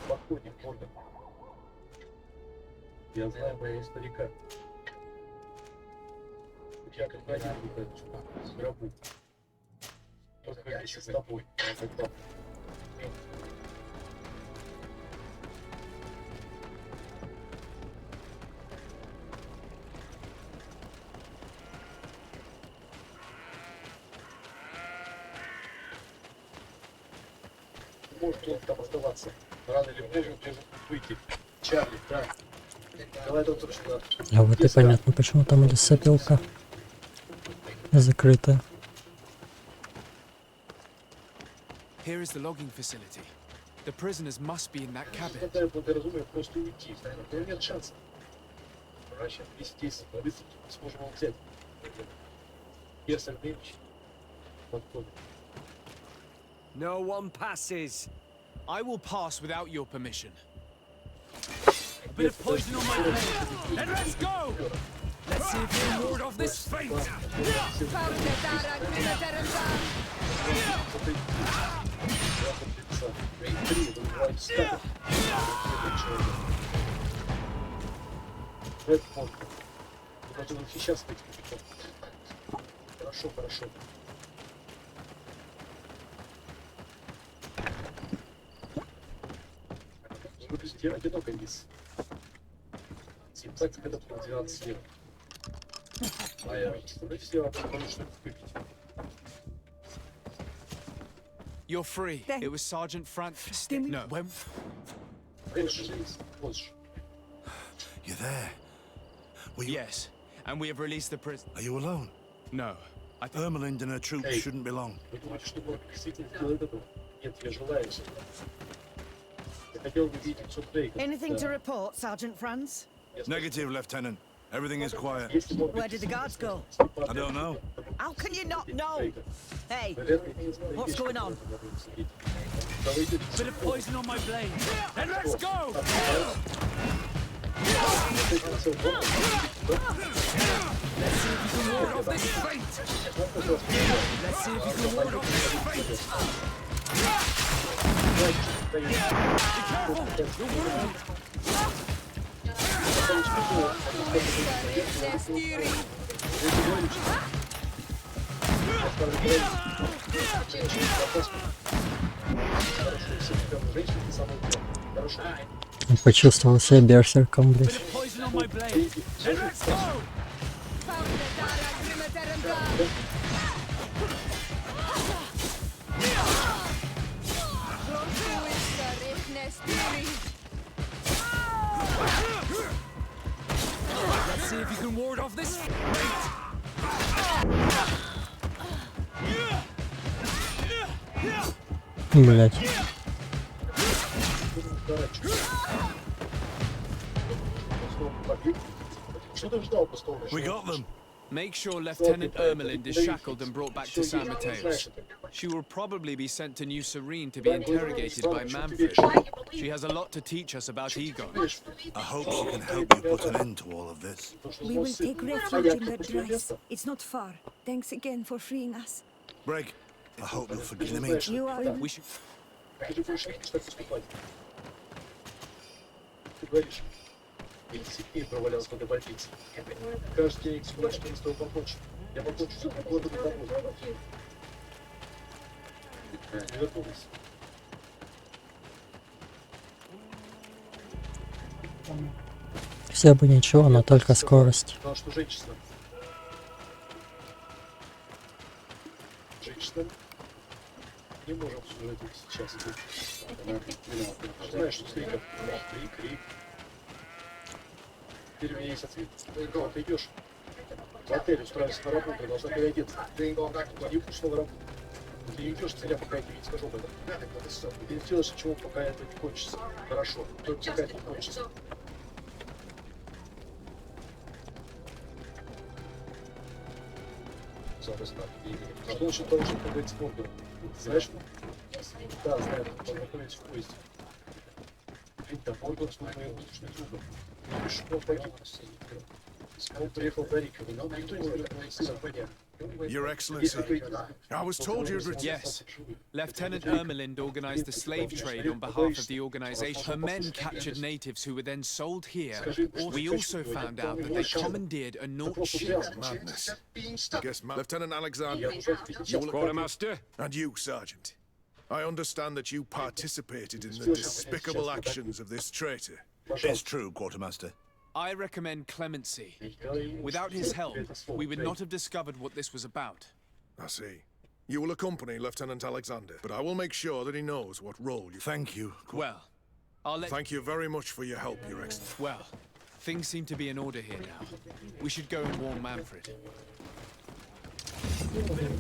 Походим, Морган. Я знаю моего старика. Я как один выхожу с гробу. Только вместе с тобой. Может он там оставаться. Рано или позже он должен выйти. Чарли, да. Давай, доктор, сюда. А вот и понятно, почему там лесопилка закрытая. Here is the logging facility. The prisoners must be in that cabin. Хватает благоразумия просто уйти. Но нет шанса. Врача, здесь быстро сможем его взять. Если Ильич подходит. No one passes. I will pass without your permission. A bit of poison on my blade. And let's go! Let's see if you ward off this fate. Сейчас быть. Хорошо, хорошо. Выглядите одиноко, мисс. Так, это было 12 лет. А я все потому что выпить. You're free. It was Sergeant Francis. No, when? You're there. Yes, and we have released the prisoner. Are you alone? No. Ermelinda and her troops shouldn't be long. Anything to report, Sergeant Franz? Negative, Lieutenant. Everything is quiet. Where did the guards go? I don't know. How can you not know? Hey, what's going on? Bit of poison on my blade. And let's go! Почувствовал себя берсерком, блядь. Let's see if you can ward off this. Блядь. We got them. Make sure Lieutenant Ermelind is shackled and brought back to San Mateos. She will probably be sent to New Serene to be interrogated by Manfred. She has a lot to teach us about ego. I hope she can help you put an end to all of this. We will take refuge in the dress. It's not far. Thanks again for freeing us. Breg, I hope you'll forgive me. You are... We should... Провалялся в этой больнице. Каждый день всего что не стоит помочь. Я помочь все годы на тобой. Не вернулась. Все бы ничего, но только скорость. Потому что женщина. Женщина. Не можем служить сейчас. Знаешь, что с криком? Крик. Теперь у меня есть ответ. Когда ты идешь в отель, устраиваешься на работу, ты должна переодеться. Ты не ушла на работу. Ты не идешь, пока я тебе не скажу об этом. Ты не делаешь ничего, пока это не кончится. Хорошо, только пока это не кончится. Что насчет того, чтобы поговорить с Морганом? Знаешь? Да, знаю, познакомились в поезде. Да, Морган с моим лучшим другом. Он погиб. Он приехал до Рика, но никто не знает, что это. Your Excellency, I was told you'd return. Yes. Lieutenant Ermelind organized the slave trade on behalf of the organization. Her men captured natives who were then sold here. We also found out that they commandeered a Naut ship. Madness. I guess Lieutenant Alexander, you will... Quartermaster? And you, Sergeant. I understand that you participated in the despicable actions of this traitor. It's true, Quartermaster. I recommend clemency. Without his help, we would not have discovered what this was about. I see. You will accompany Lieutenant Alexander, but I will make sure that he knows what role you... Thank you. Well, I'll let... Thank you very much for your help, Your Excellency. Well, things seem to be in order here now. We should go and warn Manfred.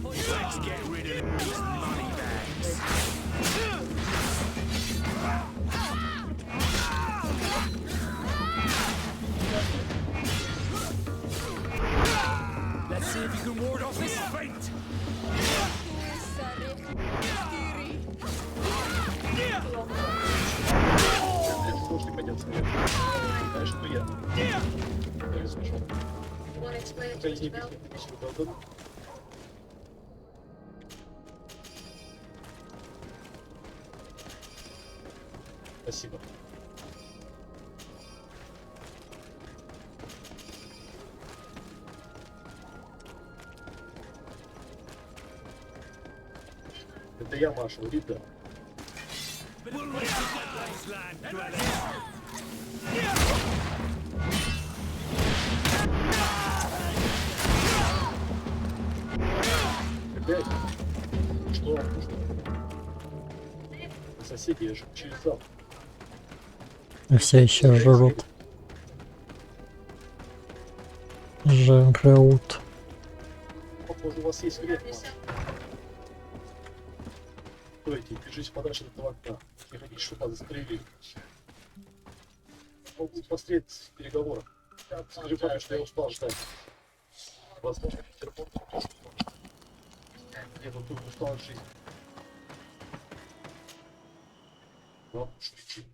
Let's get rid of these money bags. Let's see if you can ward off this fate. Знаешь, что я? Я не слышал. Пока не бегу, Спасибо. Это я Маша, видно? Опять? Что вам нужно? Соседи, я же через зал. Все еще жрут. Жрут. Похоже, у вас есть время, Маша. Стойте, держись подальше от этого окна. Не хотите, чтобы вас застрелили. Могут посмотреть в переговорах. Скажи папе, что я устал ждать. Возможно, Петербург тоже устал. Я тут устал от жизни. Вам уж идти.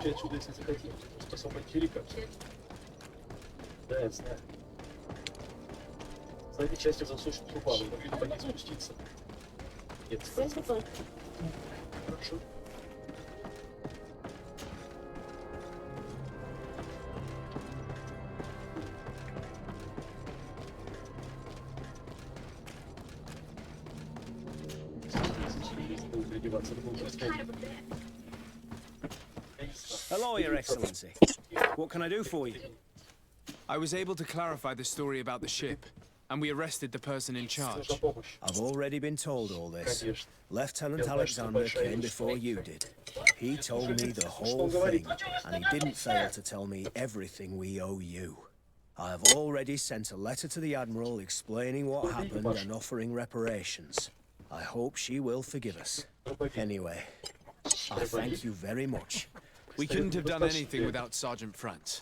выйти отсюда, если захотите. Просто сам материка. Да, я знаю. Знаете, частью засушит труба, вы могли по ней спуститься. Нет, хорошо. Hello, Your Excellency. What can I do for you? I was able to clarify the story about the ship, and we arrested the person in charge. I've already been told all this. Lieutenant Alexander came before you did. He told me the whole thing, and he didn't fail to tell me everything we owe you. I have already sent a letter to the Admiral explaining what happened and offering reparations. I hope she will forgive us. Anyway, I thank you very much. We couldn't have done anything without Sergeant Franz.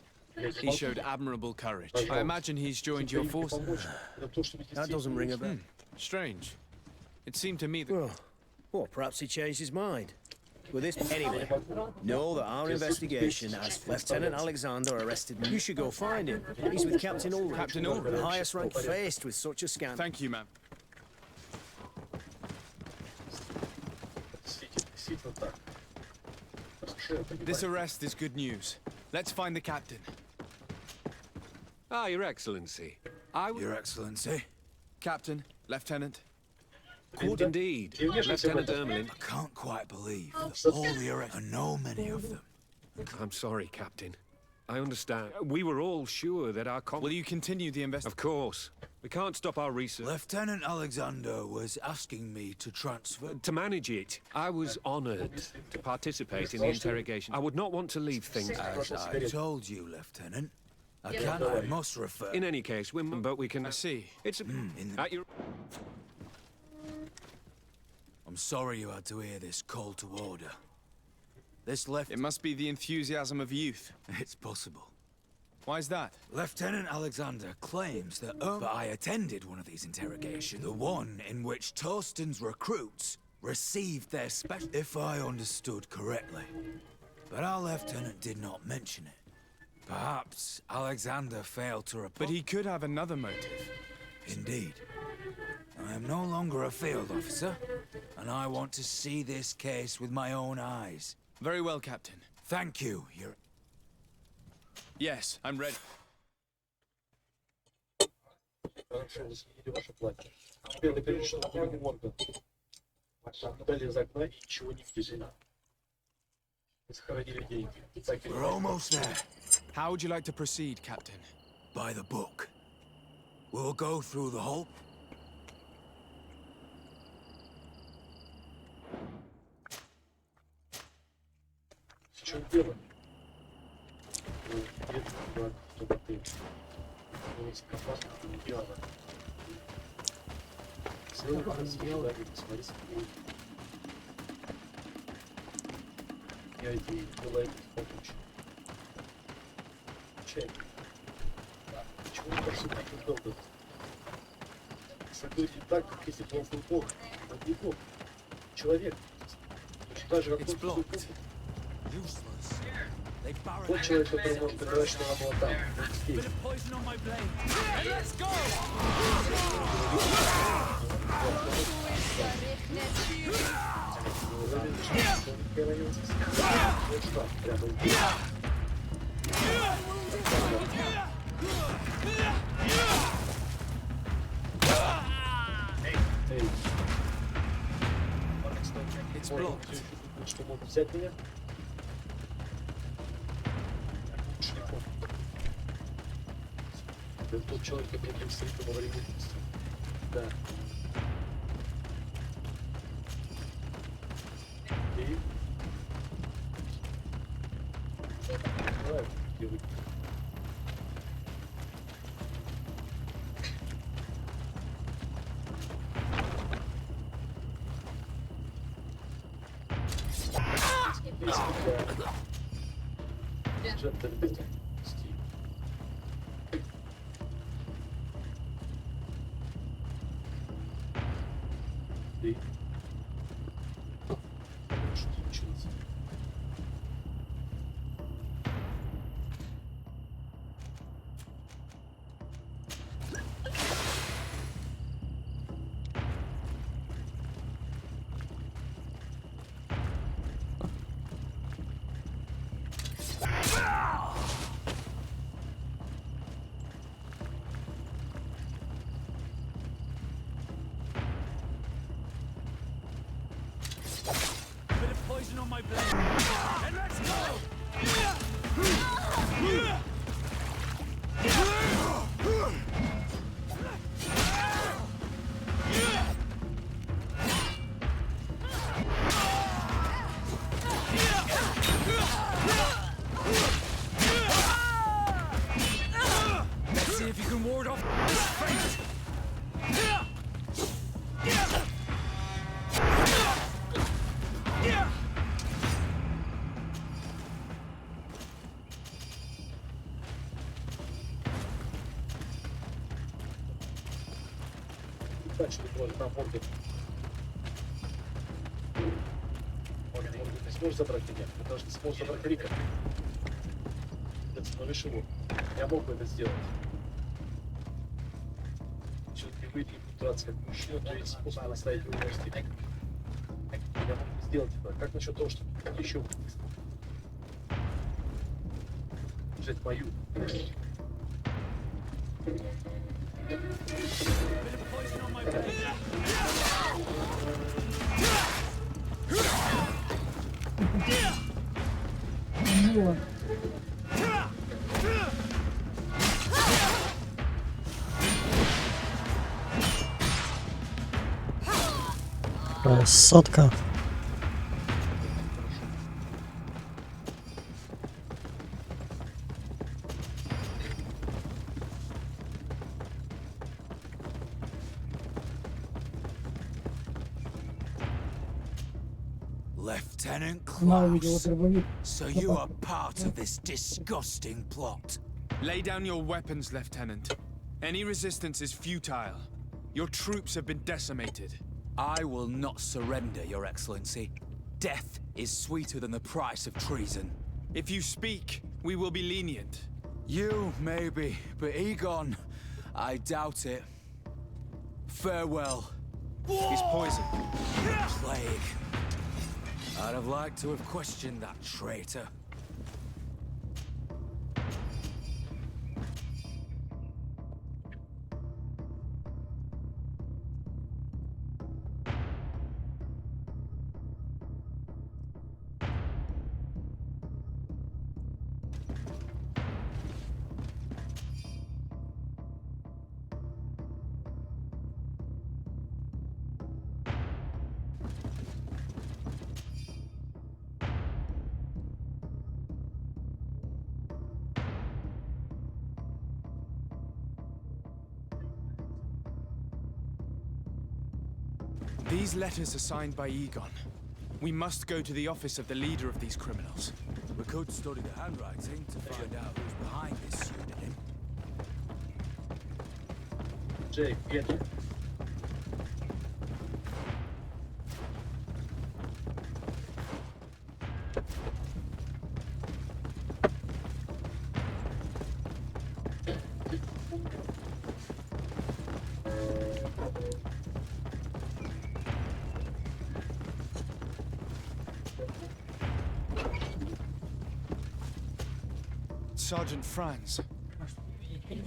He showed admirable courage. I imagine he's joined your forces. That doesn't ring a bell. Strange. It seemed to me that... Well, perhaps he changed his mind. With this, anyway, know that our investigation has Lieutenant Alexander arrested. You should go find him. He's with Captain Ulrich. Captain Ulrich? The highest rank faced with such a scandal. Thank you, ma'am. This arrest is good news. Let's find the captain. Ah, Your Excellency. Your Excellency? Captain, Lieutenant. Quite indeed. Lieutenant Ermelin. I can't quite believe that all the arrests, and no many of them. I'm sorry, Captain. I understand. We were all sure that our Will you continue the investigation? Of course. We can't stop our research. Lieutenant Alexander was asking me to transfer... To manage it. I was honored to participate in the interrogation. I would not want to leave things... As I told you, Lieutenant. I must refer... In any case, but we can... I see. It's... At your... I'm sorry you had to hear this call to order. It must be the enthusiasm of youth. It's possible. Why is that? Lieutenant Alexander claims that but I attended one of these interrogations, the one in which Torsten's recruits received their special... If I understood correctly. But our lieutenant did not mention it. Perhaps Alexander failed to report... But he could have another motive. Indeed. I am no longer a field officer, and I want to see this case with my own eyes. Very well, Captain. Thank you, Your... Yes, I'm ready. We're almost there. How would you like to proceed, Captain? By the book. We'll go through the whole... Я иди, влиять, помочь. Чай. Почему так все так долго? Создуйте так, как если бы он был Бог. Он не Бог. Человек. Точно так же, как он был Бог. Вот человек, который может доказать, что она была там, здесь. Вот что, прямо Эй. Что могут взять меня? Это тот человек, который был с ритмом во время убийства. Да. И... Давай, где вы? Джентльмен. Ты? Что случилось? Let's see if you can ward off this fate. Дальше на Морган. Морган, ты сможешь забрать меня? Ты даже не сможешь забрать Рика. Но лишь его. Я мог бы это сделать. Все-таки выйти и путаться как мужчина, то есть способ наставить в университете. Я мог бы сделать это. Как насчет того, чтобы еще взять мою? Красотка. Lieutenant Klaus, so you are part of this disgusting plot. Lay down your weapons, Lieutenant. Any resistance is futile. Your troops have been decimated. I will not surrender, Your Excellency. Death is sweeter than the price of treason. If you speak, we will be lenient. You, maybe, but Egon, I doubt it. Farewell. He's poisoned. Plague. I'd have liked to have questioned that traitor. These letters are signed by Egon. We must go to the office of the leader of these criminals. We could study the handwriting to find out who's behind this pseudonym. Jake, get it. Sergeant Franz.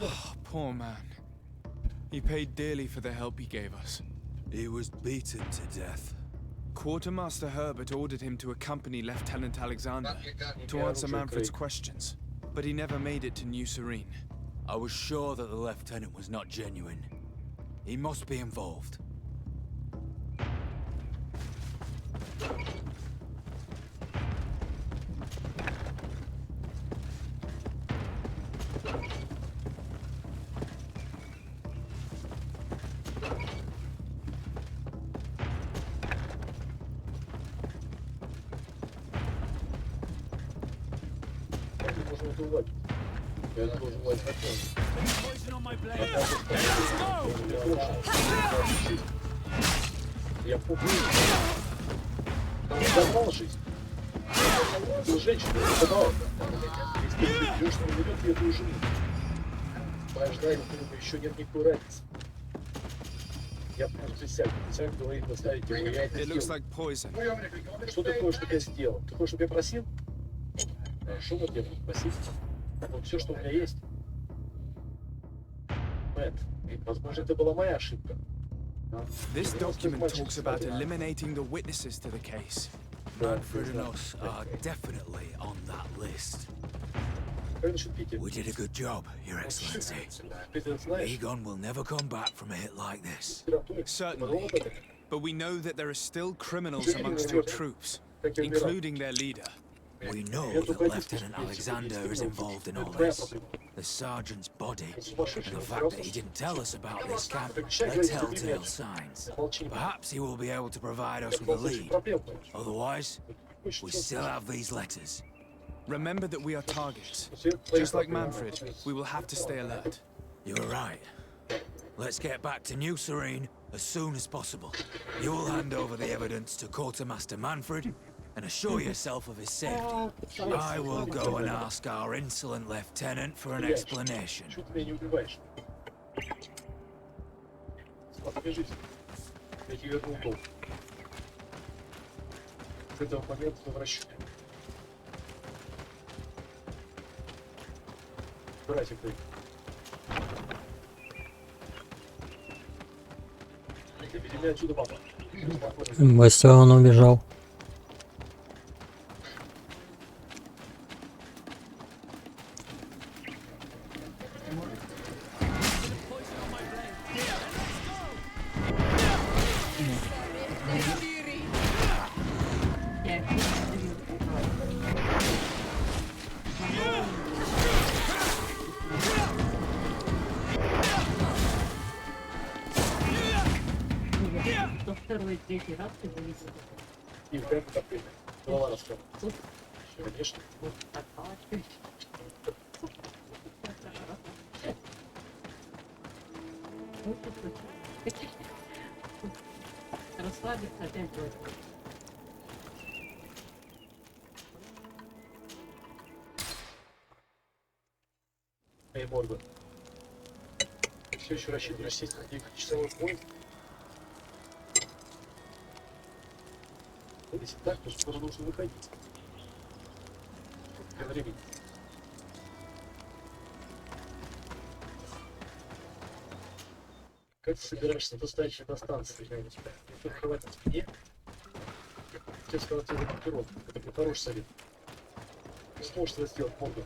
Oh, poor man. He paid dearly for the help he gave us. He was beaten to death. Quartermaster Herbert ordered him to accompany Lieutenant Alexander to answer Manfred's questions, but he never made it to New Serene. I was sure that the lieutenant was not genuine. He must be involved. Я помню. Он забрал жизнь. Был женщина, он забрал. Если ты идешь, он ведет ее твою жену. Моя жена и друга еще нет никакой разницы. Я просто присягу говорит, поставить его, я это сделал. Что ты хочешь, чтобы я сделал? Ты хочешь, чтобы я просил? Хорошо, вот я буду просить. Вот все, что у меня есть. Мэтт, возможно, это была моя ошибка. This document talks about eliminating the witnesses to the case. Manfred and us are definitely on that list. We did a good job, Your Excellency. Egon will never come back from a hit like this. Certainly. But we know that there are still criminals amongst your troops, including their leader. We know that Lieutenant Alexander is involved in all this. The sergeant's body, and the fact that he didn't tell us about this camp, are telltale signs. Perhaps he will be able to provide us with a lead. Otherwise, we still have these letters. Remember that we are targets. Just like Manfred, we will have to stay alert. You're right. Let's get back to New Serene as soon as possible. You will hand over the evidence to Quartermaster Manfred and assure yourself of his safety. I will go and ask our insolent lieutenant for an explanation. Быстро он убежал. Второй, третий раз ты зависит. И прям как ты. Голова раскрыта. Конечно. Расслабиться опять будет. Эй, Морган. Все еще рассчитываешь сесть на часовой поезд? Если так, то скоро нужно выходить. Для времени. Как ты собираешься доставить до станции? Никто кровать на спине? Тебе сказал тебе блокировку. Это был хороший совет. Ты сможешь это сделать, Морган.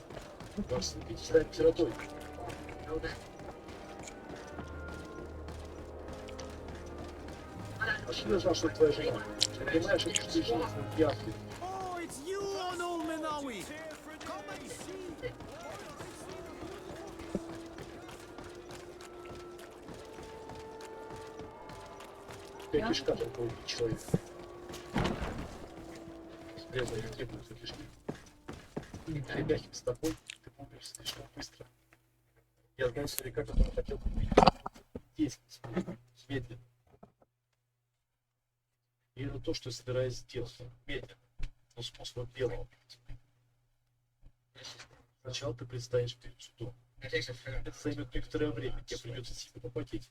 Ваш сын станет сиротой. А ты не знал, что это твоя жена? Ты понимаешь, что ты жена в Яхе? Я кишка только убить человека. Стрелы не требуются кишки. Ребятки с тобой, ты умрешь слишком быстро. Я знаю старика, который хотел купить 10 медленно. И это то, что я собираюсь сделать. Медленно. Но способом белого. Сначала ты предстанешь перед судом. Это займет некоторое время, тебе придется сильно попотеть.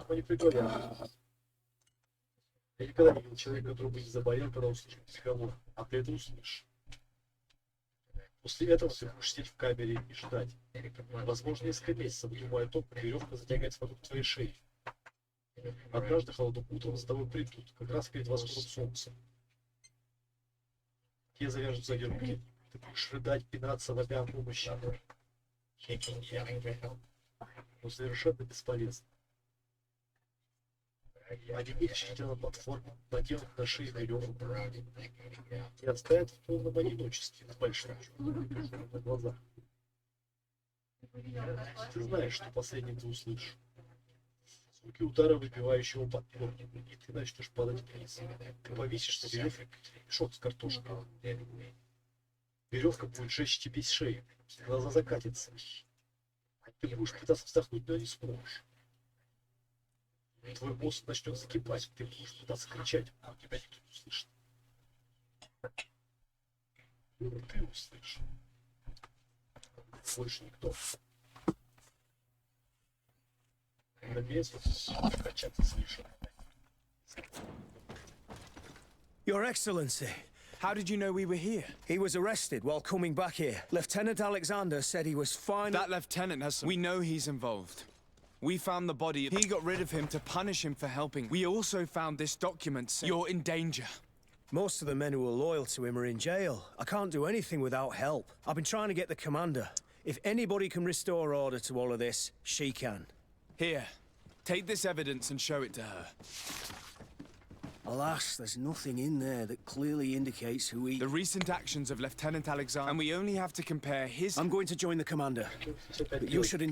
Но не приговаривай. Я никогда не видел человека, который бы не заболел, когда услышал приговор, а при этом услышишь. После этого ты будешь сидеть в камере и ждать. Возможно, несколько месяцев, думая о том, как веревка затягивается вокруг твоей шеи. Однажды холодным утром за тобой придут, как раз перед восходом солнца. Тебе завяжут за руки, ты будешь рыдать, пинаться, вопя о помощи. Но совершенно бесполезно. Они вытащат на платформу, наденут на шею веревку и оставят в полном одиночестве с большим чувством на глазах. Ты знаешь, что последним ты услышишь. Звуки удара, выбивающего подпорки, и ты начнешь падать вниз. Ты повесишь на веревке мешок с картошкой. Веревка будет жечь тебе с шеи, глаза закатятся. Ты будешь пытаться вздохнуть, но не сможешь. Твой мозг начнет закипать, ты будешь пытаться кричать, а тебя никто не услышит. Ты услышишь. Больше никто. Надеюсь, кричать слышал. Your Excellency. How did you know we were here? He was arrested while coming back here. Lieutenant Alexander said he was fine. That lieutenant has some... We know he's involved. We found the body. He got rid of him to punish him for helping. We also found this document saying you're in danger. Most of the men who are loyal to him are in jail. I can't do anything without help. I've been trying to get the commander. If anybody can restore order to all of this, she can. Here, take this evidence and show it to her. Alas, there's nothing in there that clearly indicates who he... The recent actions of Lieutenant Alexander, and we only have to compare his... I'm going to join the commander. But you should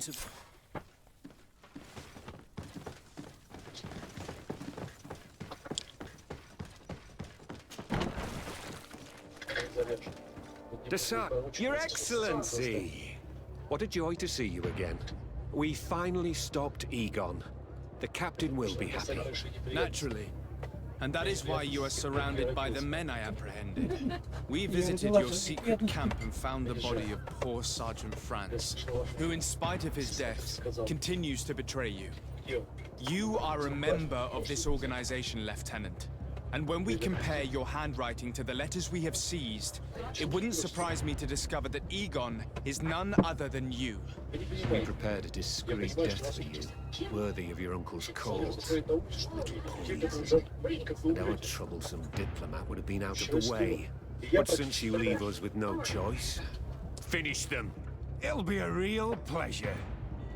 Your Excellency! What a joy to see you again. We finally stopped Egon. The captain will be happy. Naturally. And that is why you are surrounded by the men I apprehended. We visited your secret camp and found the body of poor Sergeant France, who in spite of his death, continues to betray you. You are a member of this organization, Lieutenant. And when we compare your handwriting to the letters we have seized, it wouldn't surprise me to discover that Egon is none other than you. We prepared a discreet death for you, worthy of your uncle's court. Little poison. And our troublesome diplomat would have been out of the way. But since you leave us with no choice, finish them. It'll be a real pleasure.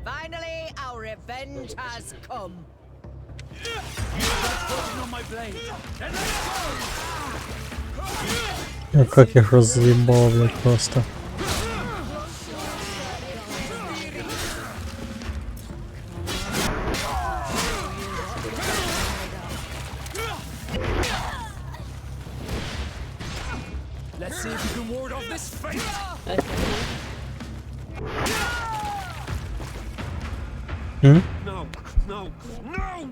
Finally, our revenge has come. Как их разъебало, блядь, просто. Let's see if you can ward off this fate. No, no, no!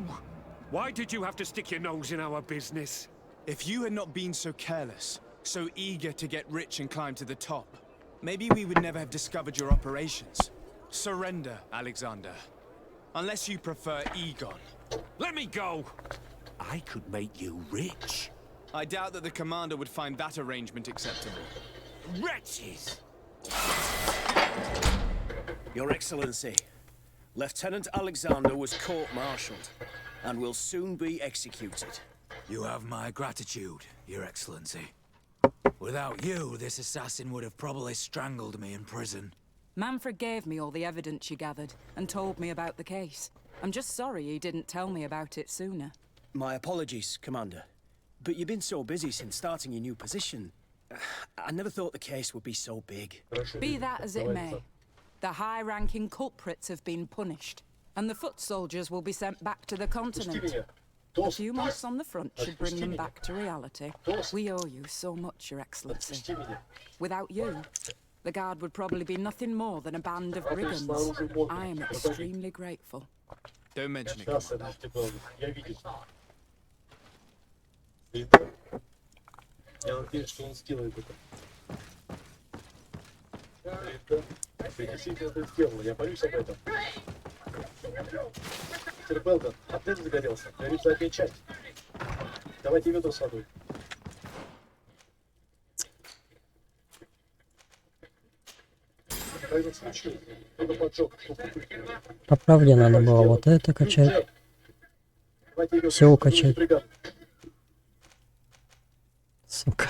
Why did you have to stick your nose in our business? If you had not been so careless, so eager to get rich and climb to the top, maybe we would never have discovered your operations. Surrender, Alexander. Unless you prefer Egon. Let me go! I could make you rich. I doubt that the commander would find that arrangement acceptable. Wretches! Your Excellency, Lieutenant Alexander was court-martialed and will soon be executed. You have my gratitude, Your Excellency. Without you, this assassin would have probably strangled me in prison. Manfred gave me all the evidence you gathered and told me about the case. I'm just sorry he didn't tell me about it sooner. My apologies, Commander. But you've been so busy since starting your new position. I never thought the case would be so big. Be that as it may, the high-ranking culprits have been punished, and the foot soldiers will be sent back to the continent. A few months on the front should bring them back to reality. We owe you so much, Your Excellency. Without you, the Guard would probably be nothing more than a band of brigands. I am extremely grateful. Don't mention it, Commander. Я надеюсь, что он сделает это. Ты действительно это сделал, я боюсь об этом. Мистер Белден, отель загорелся, горит задняя часть. Давайте ведро с водой. Как случилось? Кто-то поджег. По правде надо было вот это качать. Все качать. Сука.